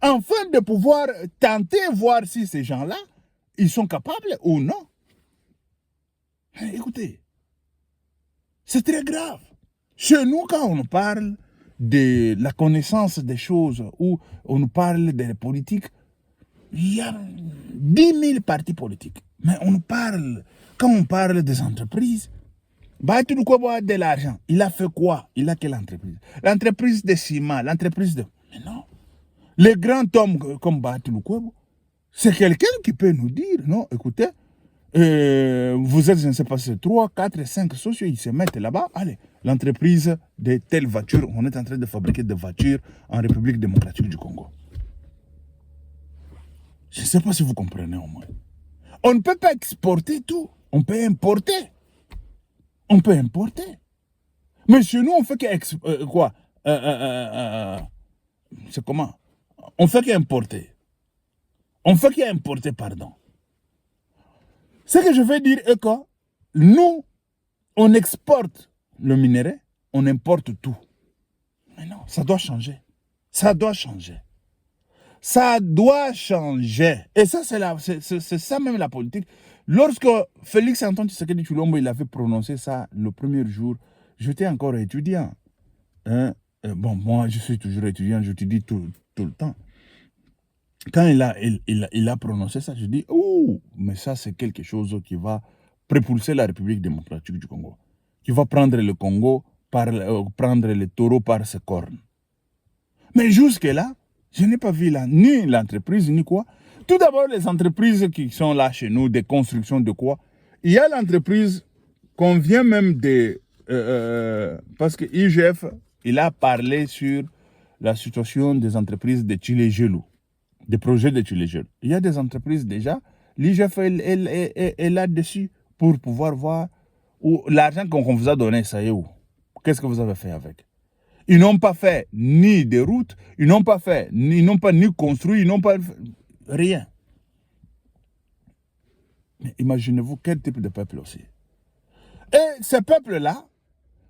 afin de pouvoir tenter, voir si ces gens-là, ils sont capables ou non. Mais écoutez, c'est très grave. Chez nous, quand on parle de la connaissance des choses, ou on nous parle de la politique, il y a 10 000 partis politiques. Mais on parle, quand on parle des entreprises, Batou Lukwebo a de l'argent. Il a fait quoi? Il a quelle entreprise? L'entreprise de ciment, l'entreprise de... Mais non. Les grands hommes comme Batou Lukwebo, c'est quelqu'un qui peut nous dire, non, écoutez, vous êtes, je ne sais pas, c'est 3, 4, 5 sociaux, ils se mettent là-bas. Allez, l'entreprise de telle voiture, on est en train de fabriquer des voitures en République démocratique du Congo. Je ne sais pas si vous comprenez au moins. On ne peut pas exporter tout. On peut importer. On peut importer. Mais chez nous, on fait quoi c'est comment? On fait qu'importer. On fait qu'importer, pardon. Ce que je veux dire est que nous, on exporte le minerai, on importe tout. Mais non, ça doit changer. Ça doit changer. Ça doit changer. Et ça, c'est ça même la politique. Lorsque Félix Antoine Tshisekedi Tshilombo, il avait prononcé ça le premier jour, j'étais encore étudiant. Hein? Bon, moi, je suis toujours étudiant, je te dis tout le temps. Quand il a prononcé ça, je dis, oh, mais ça, c'est quelque chose qui va propulser la République démocratique du Congo. Qui va prendre le Congo, prendre le taureau par ses cornes. Mais jusque-là, je n'ai pas vu là, ni l'entreprise, ni quoi. Tout d'abord, les entreprises qui sont là chez nous, des constructions de quoi. Il y a l'entreprise qu'on vient même de... parce que IGF, il a parlé sur la situation des entreprises de Tchilégelou, des projets de Tchilégelou. Il y a des entreprises déjà, l'IGF est là-dessus pour pouvoir voir où l'argent qu'on vous a donné, ça y est où. Qu'est-ce que vous avez fait avec? Ils n'ont pas fait ni des routes, ils n'ont pas fait, ils n'ont pas ni construit, ils n'ont pas fait rien. Mais imaginez-vous quel type de peuple aussi. Et ce peuple-là,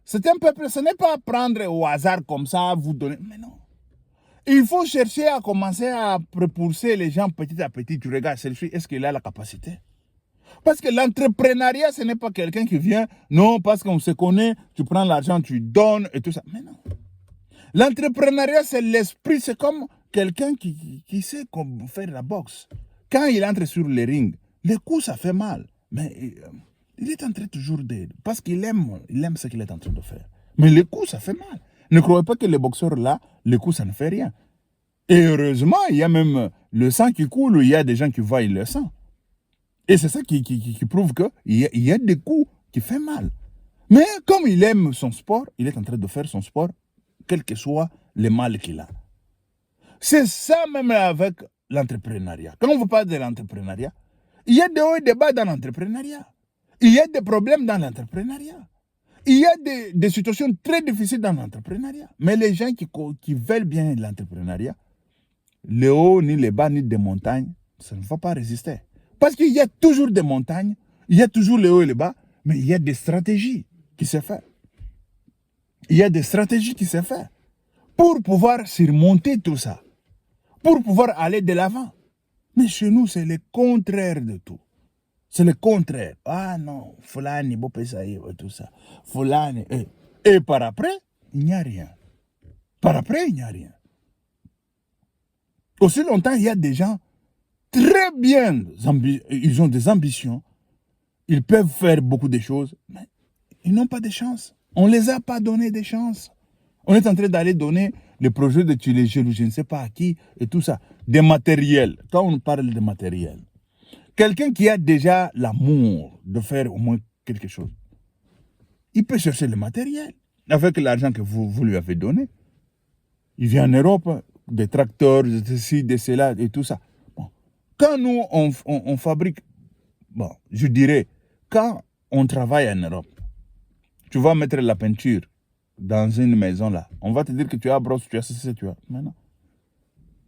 c'est un peuple, ce n'est pas prendre au hasard comme ça, vous donner. Mais non. Il faut chercher à commencer à propulser les gens petit à petit. Tu regardes celui-ci, est-ce qu'il a la capacité? Parce que l'entrepreneuriat, ce n'est pas quelqu'un qui vient, non, parce qu'on se connaît, tu prends l'argent, tu donnes et tout ça. Mais non. L'entrepreneuriat, c'est l'esprit, c'est comme quelqu'un qui sait faire la boxe. Quand il entre sur les rings, les coups, ça fait mal. Mais il est en train toujours de... Parce qu'il aime ce qu'il est en train de faire. Mais les coups, ça fait mal. Ne croyez pas que les boxeurs là, le coup, ça ne fait rien. Et heureusement, il y a même le sang qui coule, il y a des gens qui voient le sang. Et c'est ça qui prouve qu'il y a des coups qui font mal. Mais comme il aime son sport, il est en train de faire son sport, quel que soit le mal qu'il a. C'est ça même avec l'entrepreneuriat. Quand on vous parle de l'entrepreneuriat, il y a des hauts et des bas dans l'entrepreneuriat. Il y a des problèmes dans l'entrepreneuriat. Il y a des situations très difficiles dans l'entrepreneuriat. Mais les gens qui veulent bien l'entrepreneuriat, les hauts, ni les bas, ni des montagnes, ça ne va pas résister. Parce qu'il y a toujours des montagnes, il y a toujours les hauts et les bas, mais il y a des stratégies qui se font. Il y a des stratégies qui se font pour pouvoir surmonter tout ça, pour pouvoir aller de l'avant. Mais chez nous, c'est le contraire de tout. C'est le contraire. Ah non, Fulani, Bopesaï, tout ça. Fulani. Et par après, il n'y a rien. Par après, il n'y a rien. Aussi longtemps, il y a des gens très bien, ils ont des ambitions, ils peuvent faire beaucoup de choses, mais ils n'ont pas de chance. On ne les a pas donné des chances. On est en train d'aller donner le projet de tuer je ne sais pas à qui et tout ça. Des matériels. Quand on parle de matériel, quelqu'un qui a déjà l'amour de faire au moins quelque chose, il peut chercher le matériel avec l'argent que vous lui avez donné. Il vient en Europe, des tracteurs, de ceci, de cela et tout ça. Bon. Quand nous, on fabrique, bon, je dirais, quand on travaille en Europe, tu vas mettre la peinture dans une maison là, on va te dire que tu as brosse, tu as ceci, tu as. Maintenant,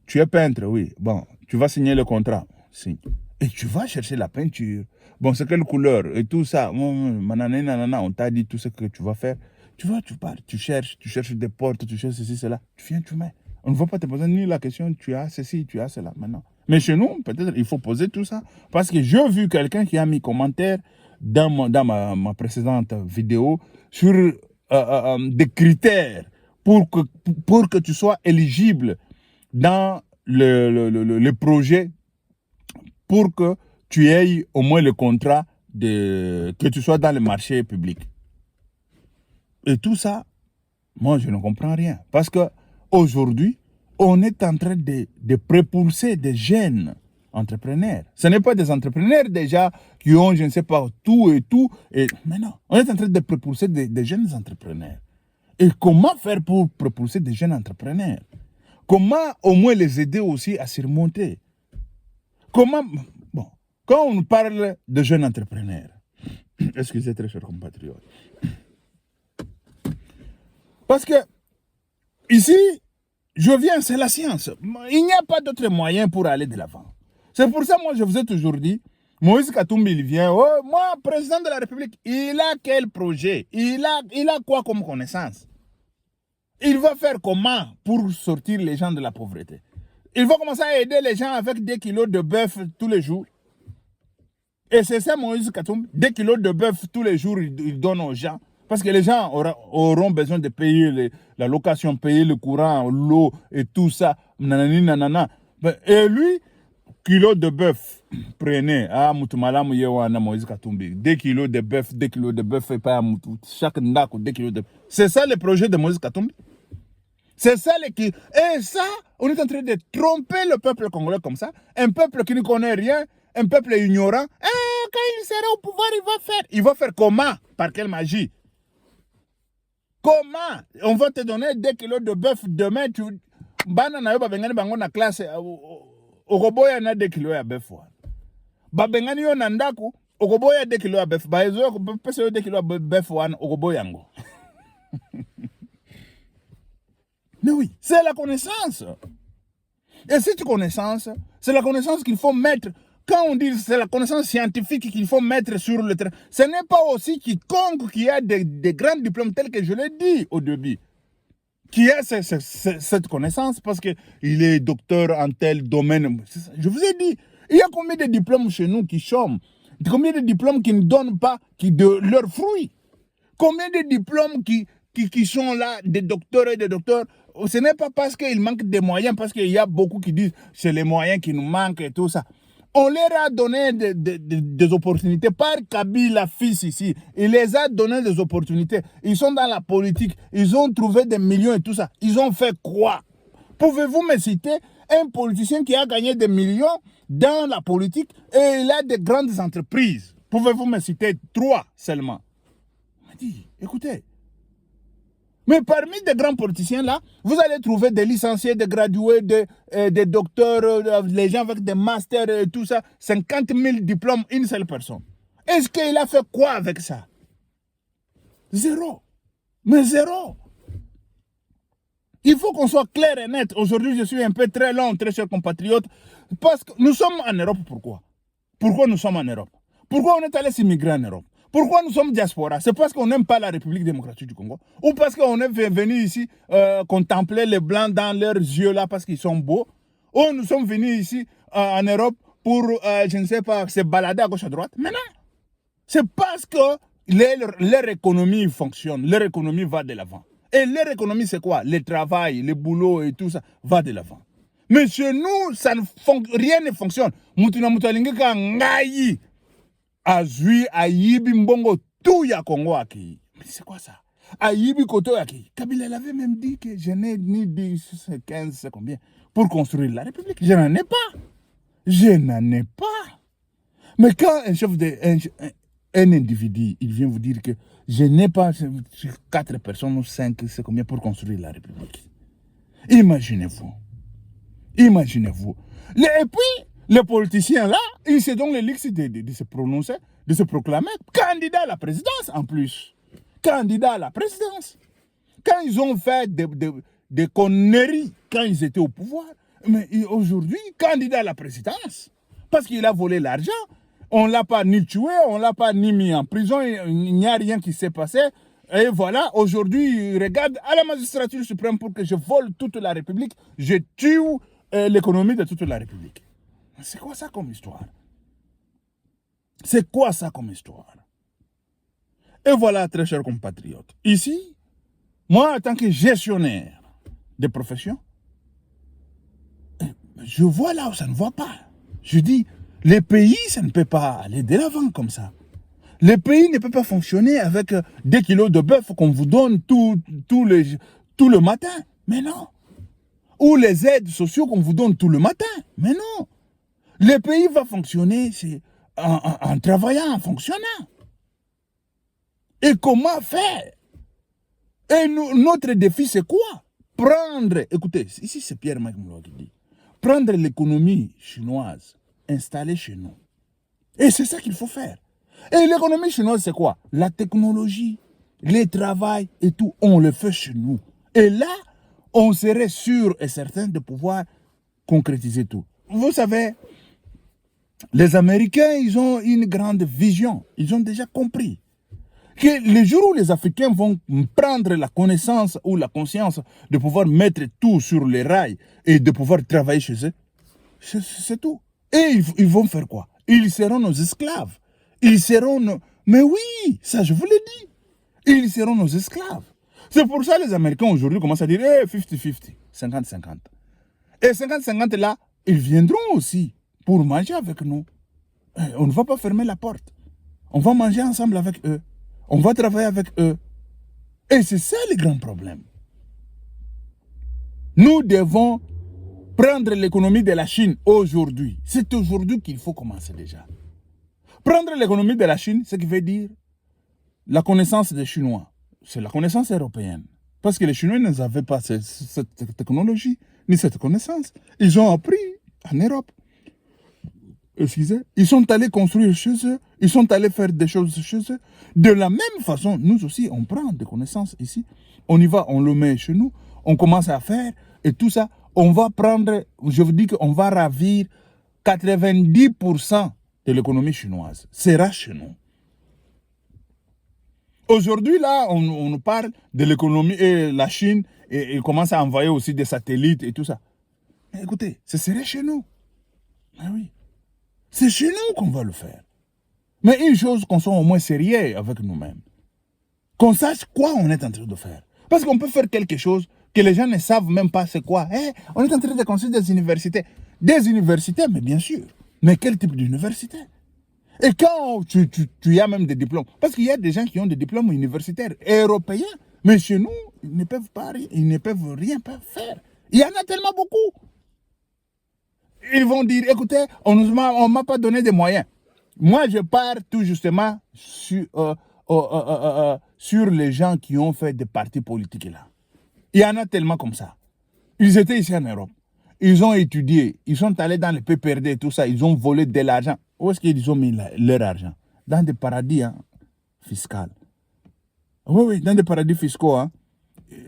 tu es peintre, oui. Bon, tu vas signer le contrat. Signe. Et tu vas chercher la peinture. Bon, c'est quelle couleur et tout ça. On t'a dit tout ce que tu vas faire. Tu pars, tu cherches des portes, tu cherches ceci, cela. Tu viens, tu mets. On ne va pas te poser ni la question, tu as ceci, tu as cela maintenant. Mais chez nous, peut-être, il faut poser tout ça. Parce que j'ai vu quelqu'un qui a mis commentaire dans ma précédente vidéo sur des critères pour que tu sois éligible dans le projet, pour que tu aies au moins le contrat, que tu sois dans le marché public. Et tout ça, moi, je ne comprends rien. Parce qu'aujourd'hui, on est en train de propulser des jeunes entrepreneurs. Ce n'est pas des entrepreneurs déjà qui ont, je ne sais pas, tout et tout. Mais non, on est en train de propulser des jeunes entrepreneurs. Et comment faire pour propulser des jeunes entrepreneurs? Comment au moins les aider aussi à surmonter? Comment... Bon, quand on parle de jeunes entrepreneurs, excusez très chers compatriotes, parce que ici, je viens, c'est la science. Il n'y a pas d'autre moyen pour aller de l'avant. C'est pour ça, moi, je vous ai toujours dit, Moïse Katumbi, il vient, oh, moi, président de la République, il a quel projet? Il a quoi comme connaissance? Il va faire comment pour sortir les gens de la pauvreté? Il va commencer à aider les gens avec 2 kilos de bœuf tous les jours. Et c'est ça, Moïse Katumbi, 2 kilos de bœuf tous les jours, il donne aux gens. Parce que les gens auront besoin de payer la location, payer le courant, l'eau et tout ça. Nanani, nanana. Et lui, kilo de bœuf, prenez. Ah, Moutoumalamu Yewana Moïse Katumbi. 2 kilos de bœuf, 2 kilos de bœuf, et pas chaque ndako, 2 kilos de bœuf. C'est ça le projet de Moïse Katumbi. C'est ça qui. Et ça, on est en train de tromper le peuple congolais comme ça. Un peuple qui ne connaît rien, un peuple ignorant. Quand il sera au pouvoir, il va faire. Il va faire comment? Par quelle magie? Comment? On va te donner 2 kilos de bœuf demain. Banana yo babengani bango na classe. Okoboya na 2 kilos ya bœuf. Babengani yo na ndaku. Okoboya 2 kilos ya bœuf. Baezo yo pesa yo 2 kilos ya bœuf wana. Okoboya ngo. Mais oui, c'est la connaissance. Et cette connaissance, c'est la connaissance qu'il faut mettre. Quand on dit c'est la connaissance scientifique qu'il faut mettre sur le terrain, ce n'est pas aussi quiconque qui a des grands diplômes tels que je l'ai dit au début, qui a cette connaissance parce qu'il est docteur en tel domaine. Je vous ai dit, il y a combien de diplômes chez nous qui chôment? Combien de diplômes qui ne donnent pas de leurs fruits? Combien de diplômes qui sont là, des docteurs et des docteurs? Ce n'est pas parce qu'il manque des moyens, parce qu'il y a beaucoup qui disent c'est les moyens qui nous manquent et tout ça. On leur a donné des opportunités par Kabila fils ici. Il les a donné des opportunités. Ils sont dans la politique. Ils ont trouvé des millions et tout ça. Ils ont fait quoi? Pouvez-vous me citer un politicien qui a gagné des millions dans la politique et il a de grandes entreprises? Pouvez-vous me citer 3 seulement? On m'a dit, écoutez, mais parmi des grands politiciens là, vous allez trouver des licenciés, des gradués, des docteurs, les gens avec des masters et tout ça, 50 000 diplômes, une seule personne. Est-ce qu'il a fait quoi avec ça? Zéro. Mais zéro. Il faut qu'on soit clair et net. Aujourd'hui, je suis un peu très long, très chers compatriotes, parce que nous sommes en Europe. Pourquoi? Pourquoi nous sommes en Europe? Pourquoi on est allé s'immigrer en Europe? Pourquoi nous sommes diaspora? C'est parce qu'on n'aime pas la République démocratique du Congo? Ou parce qu'on est venu ici contempler les Blancs dans leurs yeux là parce qu'ils sont beaux? Ou nous sommes venus ici en Europe pour, je ne sais pas, se balader à gauche à droite? Mais non! C'est parce que leur économie fonctionne, leur économie va de l'avant. Et leur économie, c'est quoi? Le travail, le boulot et tout ça va de l'avant. Mais chez nous, rien ne fonctionne. Mutuna mutalingeka ngai. Azui, Ayibi, Mbongo, tout ya Congo aki. Mais c'est quoi ça? Ayibi, Koto aki. Kabila avait même dit que je n'ai ni 10, 15, c'est combien, pour construire la République. Je n'en ai pas. Je n'en ai pas. Mais quand un chef de... Un individu, il vient vous dire que je n'ai pas 4 personnes ou 5, c'est combien, pour construire la République. Imaginez-vous. Imaginez-vous. Et puis, les politiciens là, ils se donnent le luxe de se prononcer, de se proclamer candidat à la présidence en plus. Candidat à la présidence. Quand ils ont fait des conneries, quand ils étaient au pouvoir, mais aujourd'hui, candidat à la présidence, parce qu'il a volé l'argent, on ne l'a pas ni tué, on ne l'a pas ni mis en prison, il n'y a rien qui s'est passé. Et voilà, aujourd'hui, il regarde à la magistrature suprême pour que je vole toute la République, je tue l'économie de toute la République. C'est quoi ça comme histoire? C'est quoi ça comme histoire? Et voilà, très chers compatriotes, ici, moi, en tant que gestionnaire de profession, je vois là où ça ne va pas. Je dis, les pays, ça ne peut pas aller de l'avant comme ça. Le pays ne peut pas fonctionner avec des kilos de bœuf qu'on vous donne tout le matin. Mais non. Ou les aides sociaux qu'on vous donne tout le matin. Mais non. Le pays va fonctionner en travaillant, en fonctionnant. Et comment faire? Et notre défi, c'est quoi? Prendre, écoutez, ici c'est Pierre Magmolo qui dit, prendre l'économie chinoise, installer chez nous. Et c'est ça qu'il faut faire. Et l'économie chinoise, c'est quoi? La technologie, le travail et tout, on le fait chez nous. Et là, on serait sûr et certain de pouvoir concrétiser tout. Vous savez, les Américains, ils ont une grande vision. Ils ont déjà compris que le jour où les Africains vont prendre la connaissance ou la conscience de pouvoir mettre tout sur les rails et de pouvoir travailler chez eux, c'est tout. Et ils vont faire quoi? Ils seront nos esclaves. Ils seront nos... Mais oui, ça je vous l'ai dit. Ils seront nos esclaves. C'est pour ça que les Américains aujourd'hui commencent à dire 50-50, 50-50. Et 50-50 là, ils viendront aussi pour manger avec nous. On ne va pas fermer la porte. On va manger ensemble avec eux. On va travailler avec eux. Et c'est ça le grand problème. Nous devons prendre l'économie de la Chine aujourd'hui. C'est aujourd'hui qu'il faut commencer déjà. Prendre l'économie de la Chine, ce qui veut dire la connaissance des Chinois. C'est la connaissance européenne. Parce que les Chinois n'avaient pas cette technologie, ni cette connaissance. Ils ont appris en Europe. Excusez, ils sont allés construire chez eux, ils sont allés faire des choses chez eux. De la même façon, nous aussi, on prend des connaissances ici. On y va, on le met chez nous, on commence à faire, et tout ça, on va prendre, je vous dis qu'on va ravir 90% de l'économie chinoise. Sera chez nous. Aujourd'hui, là, on nous parle de l'économie et la Chine, et ils commencent à envoyer aussi des satellites et tout ça. Mais écoutez, ce serait chez nous. Ah oui. C'est chez nous qu'on va le faire. Mais une chose, qu'on soit au moins sérieux avec nous-mêmes. Qu'on sache quoi on est en train de faire. Parce qu'on peut faire quelque chose que les gens ne savent même pas c'est quoi. On est en train de construire des universités. Des universités, mais bien sûr. Mais quel type d'université? Et quand tu as même des diplômes, parce qu'il y a des gens qui ont des diplômes universitaires européens, mais chez nous, ils ne peuvent rien faire. Il y en a tellement beaucoup. Ils vont dire, écoutez, on ne m'a pas donné des moyens. Moi, je pars tout justement sur les gens qui ont fait des partis politiques là. Il y en a tellement comme ça. Ils étaient ici en Europe. Ils ont étudié. Ils sont allés dans les PPRD et tout ça. Ils ont volé de l'argent. Où est-ce qu'ils ont mis leur argent? Dans des paradis fiscaux. Oui, oui, dans des paradis fiscaux. Hein.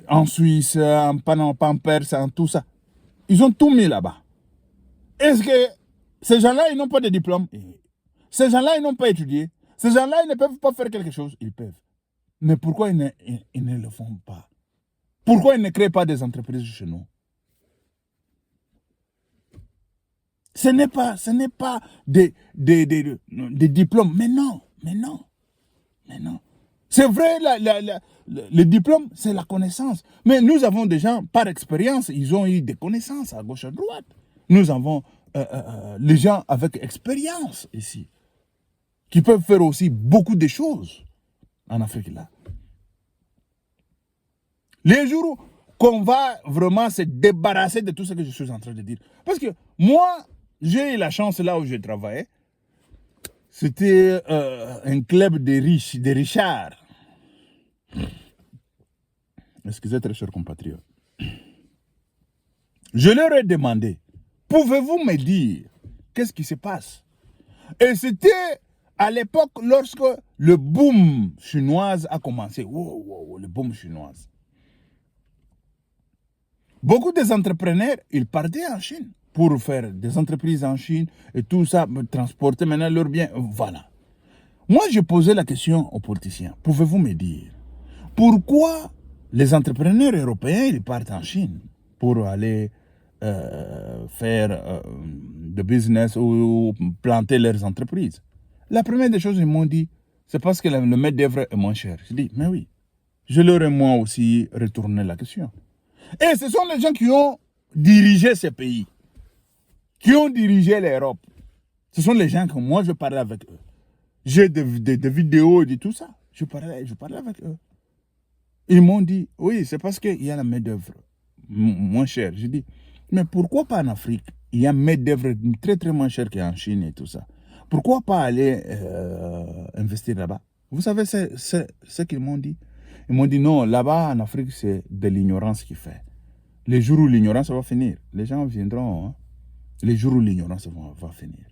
En Suisse, en Panama, en Perse, en tout ça. Ils ont tout mis là-bas. Est-ce que ces gens-là, ils n'ont pas de diplôme? Ces gens-là, ils n'ont pas étudié. Ces gens-là, ils ne peuvent pas faire quelque chose. Ils peuvent. Mais pourquoi ils ne le font pas? Pourquoi ils ne créent pas des entreprises chez nous? Ce n'est pas des diplômes. Mais non. C'est vrai, le diplôme, c'est la connaissance. Mais nous avons des gens, par expérience, ils ont eu des connaissances à gauche, à droite. Nous avons les gens avec expérience ici, qui peuvent faire aussi beaucoup de choses en Afrique là. Les jours qu'on va vraiment se débarrasser de tout ce que je suis en train de dire. Parce que moi, j'ai eu la chance là où je travaillais. C'était un club de riches, de richards. Excusez, très chers compatriotes. Je leur ai demandé, pouvez-vous me dire qu'est-ce qui se passe? Et c'était à l'époque lorsque le boom chinois a commencé. Wow, le boom chinois. Beaucoup des entrepreneurs, ils partaient en Chine pour faire des entreprises en Chine et tout ça, transporter maintenant leurs biens. Voilà. Moi, je posais la question aux politiciens. Pouvez-vous me dire pourquoi les entrepreneurs européens, ils partent en Chine pour aller faire de business ou planter leurs entreprises? La première des choses, ils m'ont dit, c'est parce que le maître d'œuvre est moins cher. Je dis, mais oui. Je leur ai moi aussi retourné la question. Et ce sont les gens qui ont dirigé ces pays, qui ont dirigé l'Europe. Ce sont les gens que moi, je parlais avec eux. J'ai des vidéos et tout ça. Je parlais avec eux. Ils m'ont dit, oui, c'est parce qu'il y a la main-d'œuvre moins chère. Je dis, mais pourquoi pas en Afrique? Il y a une main-d'œuvre très, très moins chère qu'en Chine et tout ça. Pourquoi pas aller investir là-bas? Vous savez ce qu'ils m'ont dit? Ils m'ont dit, non, là-bas en Afrique, c'est de l'ignorance qui fait. Les jours où l'ignorance va finir, les gens viendront. Hein? Les jours où l'ignorance va finir.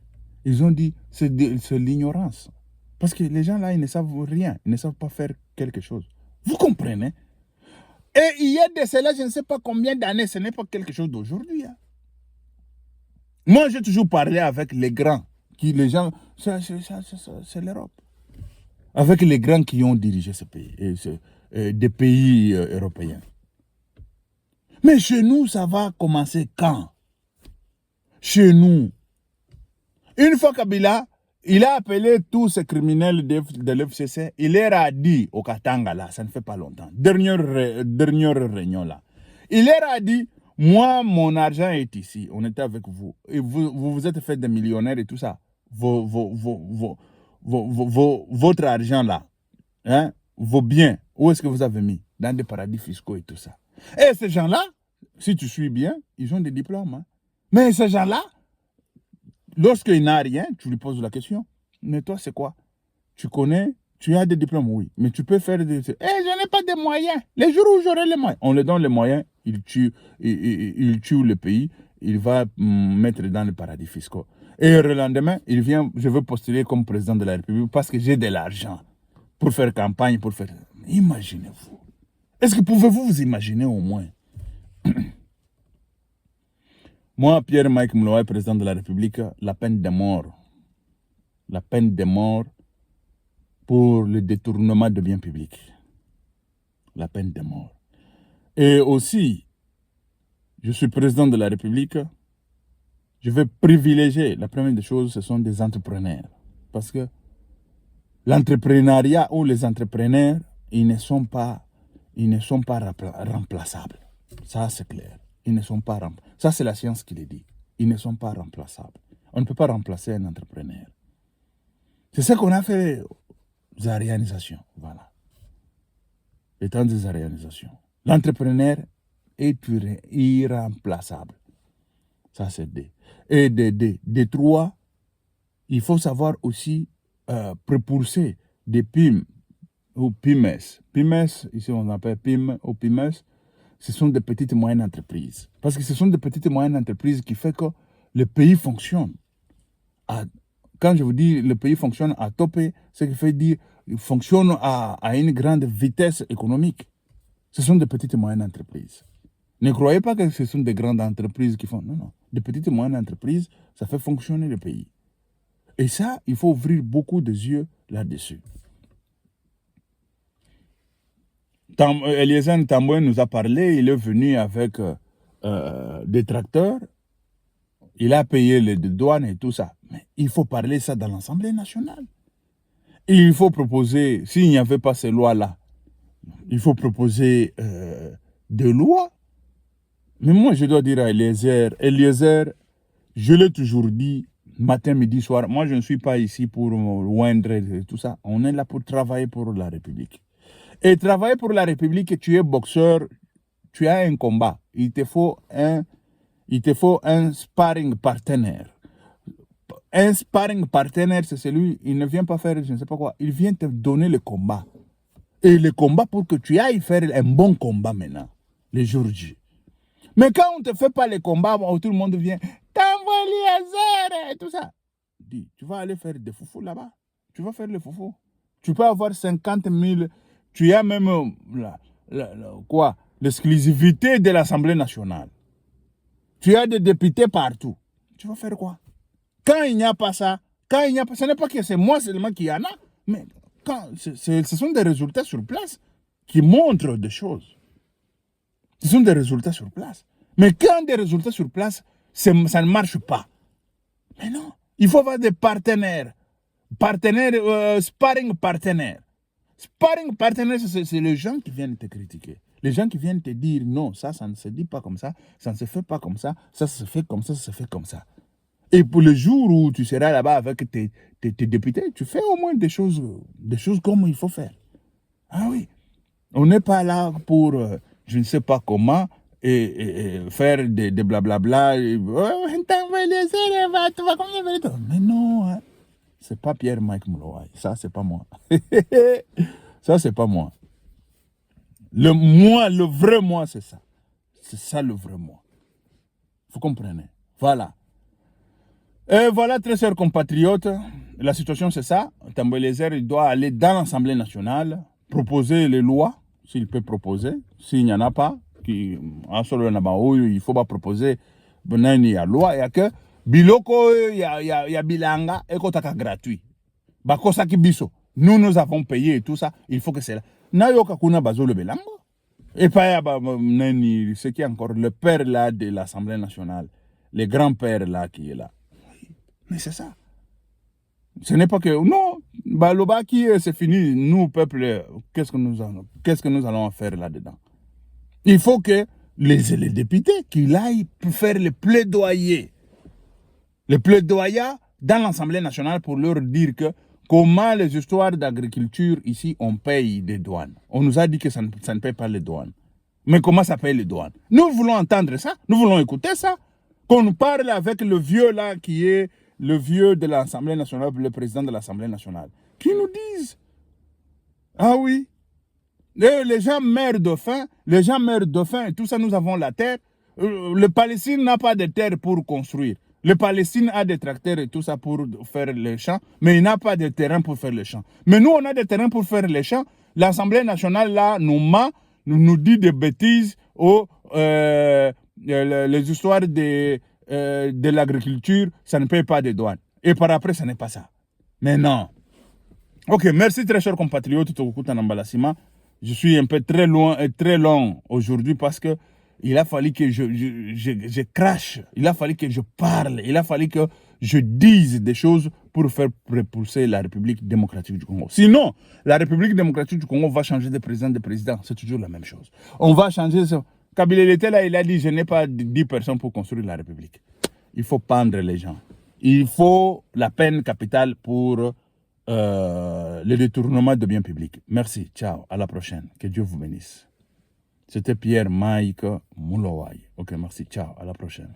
Ils ont dit, c'est l'ignorance. Parce que les gens là, ils ne savent rien. Ils ne savent pas faire quelque chose. Vous comprenez? Et il y a de cela, je ne sais pas combien d'années, ce n'est pas quelque chose d'aujourd'hui. Hein. Moi, j'ai toujours parlé avec les grands. Les gens, c'est l'Europe. Avec les grands qui ont dirigé ce pays, des pays européens. Mais chez nous, ça va commencer quand? Chez nous. Une fois Kabila, il a appelé tous ces criminels de l'FCC, il leur a dit au Katanga, là, ça ne fait pas longtemps, dernière réunion là, il leur a dit, moi, mon argent est ici, on était avec vous, et vous êtes fait des millionnaires et tout ça, votre argent là, hein, vos biens, où est-ce que vous avez mis? Dans des paradis fiscaux et tout ça. Et ces gens-là, si tu suis bien, ils ont des diplômes. Hein. Mais ces gens-là, lorsqu'il n'a rien, tu lui poses la question. Mais toi, c'est quoi? Tu connais, tu as des diplômes, oui. Mais tu peux faire des... Eh, je n'ai pas de moyens. Les jours où j'aurai les moyens. On lui donne les moyens, il tue le pays, il va mettre dans les paradis fiscaux. Et le lendemain, il vient, je veux postuler comme président de la République parce que j'ai de l'argent pour faire campagne, pour faire... Imaginez-vous. Est-ce que pouvez-vous vous imaginer au moins? Moi, Pierre-Mike Mlouay, président de la République, la peine de mort. La peine de mort pour le détournement de biens publics. La peine de mort. Et aussi, je suis président de la République, je vais privilégier, la première des choses, ce sont des entrepreneurs. Parce que l'entrepreneuriat ou les entrepreneurs, ils ne sont pas remplaçables. Ça, c'est clair. Ils ne sont pas remplaçables. Ça, c'est la science qui le dit. Ils ne sont pas remplaçables. On ne peut pas remplacer un entrepreneur. C'est ce qu'on a fait aux aérianisations. Voilà. Le temps des aérianisations. L'entrepreneur est irremplaçable. Ça, c'est D. Et D3, il faut savoir aussi propulser des PIM ou PIMES. PIMES, ici on appelle PIM ou PIMES, ce sont des petites et moyennes entreprises. Parce que ce sont des petites et moyennes entreprises qui font que le pays fonctionne. Quand je vous dis le pays fonctionne à topé, ce qui fait dire qu'il fonctionne à une grande vitesse économique. Ce sont des petites et moyennes entreprises. Ne croyez pas que ce sont des grandes entreprises qui font. Non, non. Des petites et moyennes entreprises, ça fait fonctionner le pays. Et ça, il faut ouvrir beaucoup de yeux là-dessus. Eliezer Ntambwe nous a parlé, il est venu avec des tracteurs, il a payé les douanes et tout ça. Mais il faut parler ça dans l'Assemblée nationale. Il faut proposer, s'il n'y avait pas ces lois-là, il faut proposer des lois. Mais moi, je dois dire à Eliezer, je l'ai toujours dit, matin, midi, soir, moi, je ne suis pas ici pour me loindre et tout ça. On est là pour travailler pour la République. Et travailler pour la République, tu es boxeur, tu as un combat. Il te faut un sparring partenaire. Un sparring partenaire, c'est celui, il ne vient pas faire je ne sais pas quoi, il vient te donner le combat. Et le combat pour que tu ailles faire un bon combat maintenant, les jours J. Mais quand on ne te fait pas les combats, tout le monde vient, t'envoies Eliezer et tout ça. Dis, tu vas aller faire des foufous là-bas. Tu vas faire les foufous. Tu peux avoir 50 000, tu as même l'exclusivité de l'Assemblée nationale. Tu as des députés partout. Tu vas faire quoi? Quand il n'y a pas ça, ce n'est pas que c'est moi seulement qui y en a, mais ce sont des résultats sur place qui montrent des choses. Ce sont des résultats sur place. Mais quand des résultats sur place, ça ne marche pas. Mais non, il faut avoir des partenaires. Sparring partenaires. Sparring partenaires, c'est les gens qui viennent te critiquer. Les gens qui viennent te dire non, ça ne se dit pas comme ça ne se fait pas comme ça se fait comme ça, ça se fait comme ça. Et pour le jour où tu seras là-bas avec tes députés, tu fais au moins des choses comme il faut faire. Ah oui. On n'est pas là pour, je ne sais pas comment, et faire des blablabla. Mais non, hein. C'est pas Pierre-Mike Mouloua. Ça, c'est pas moi. Ça, c'est pas moi. Le vrai moi, c'est ça. C'est ça le vrai moi. Vous comprenez? Voilà. Et voilà, très chers compatriotes, la situation c'est ça. Ntambwe Eliezer, il doit aller dans l'Assemblée nationale, proposer les lois, s'il peut proposer. S'il n'y en a pas, il faut pas proposer il y a loi, il y a que biloko, il y a bilanga, et kotaka gratuit. Bakosaki biso. Nous avons payé et tout ça, il faut que c'est là. Nayoka kuna bazo le belango. Et pas ce qui est encore le père là de l'Assemblée nationale, le grand-père là qui est là. Mais c'est ça. Ce n'est pas que... Non, Balobaki, c'est fini. Nous, peuple, qu'est-ce que nous allons faire là-dedans? Il faut que les députés qu'ils aillent faire le plaidoyer. Le plaidoyer dans l'Assemblée nationale pour leur dire que comment les histoires d'agriculture ici, on paye des douanes. On nous a dit que ça ne paye pas les douanes. Mais comment ça paye les douanes? Nous voulons entendre ça. Nous voulons écouter ça. Qu'on nous parle avec le vieux là qui est... le vieux de l'Assemblée nationale, le président de l'Assemblée nationale, qui nous disent, ah oui, les gens meurent de faim, et tout ça, nous avons la terre. Le Palestine n'a pas de terre pour construire. Le Palestine a des tracteurs et tout ça pour faire les champs, mais il n'a pas de terrain pour faire les champs. Mais nous, on a des terrains pour faire les champs. L'Assemblée nationale, là, nous ment, nous dit des bêtises, les histoires de l'agriculture, ça ne paye pas de douane. Et par après, ça n'est pas ça. Mais non. Ok, merci très chers compatriotes. Je suis un peu très loin et très long aujourd'hui parce que il a fallu que je crache, il a fallu que je parle, il a fallu que je dise des choses pour faire propulser la République démocratique du Congo. Sinon, la République démocratique du Congo va changer de président. C'est toujours la même chose. On va changer... Kabila était là, il a dit, je n'ai pas 10 personnes pour construire la République. Il faut pendre les gens. Il faut la peine capitale pour le détournement de biens publics. Merci, ciao, à la prochaine. Que Dieu vous bénisse. C'était Pierre Mike Moulowai. Ok, merci, ciao, à la prochaine.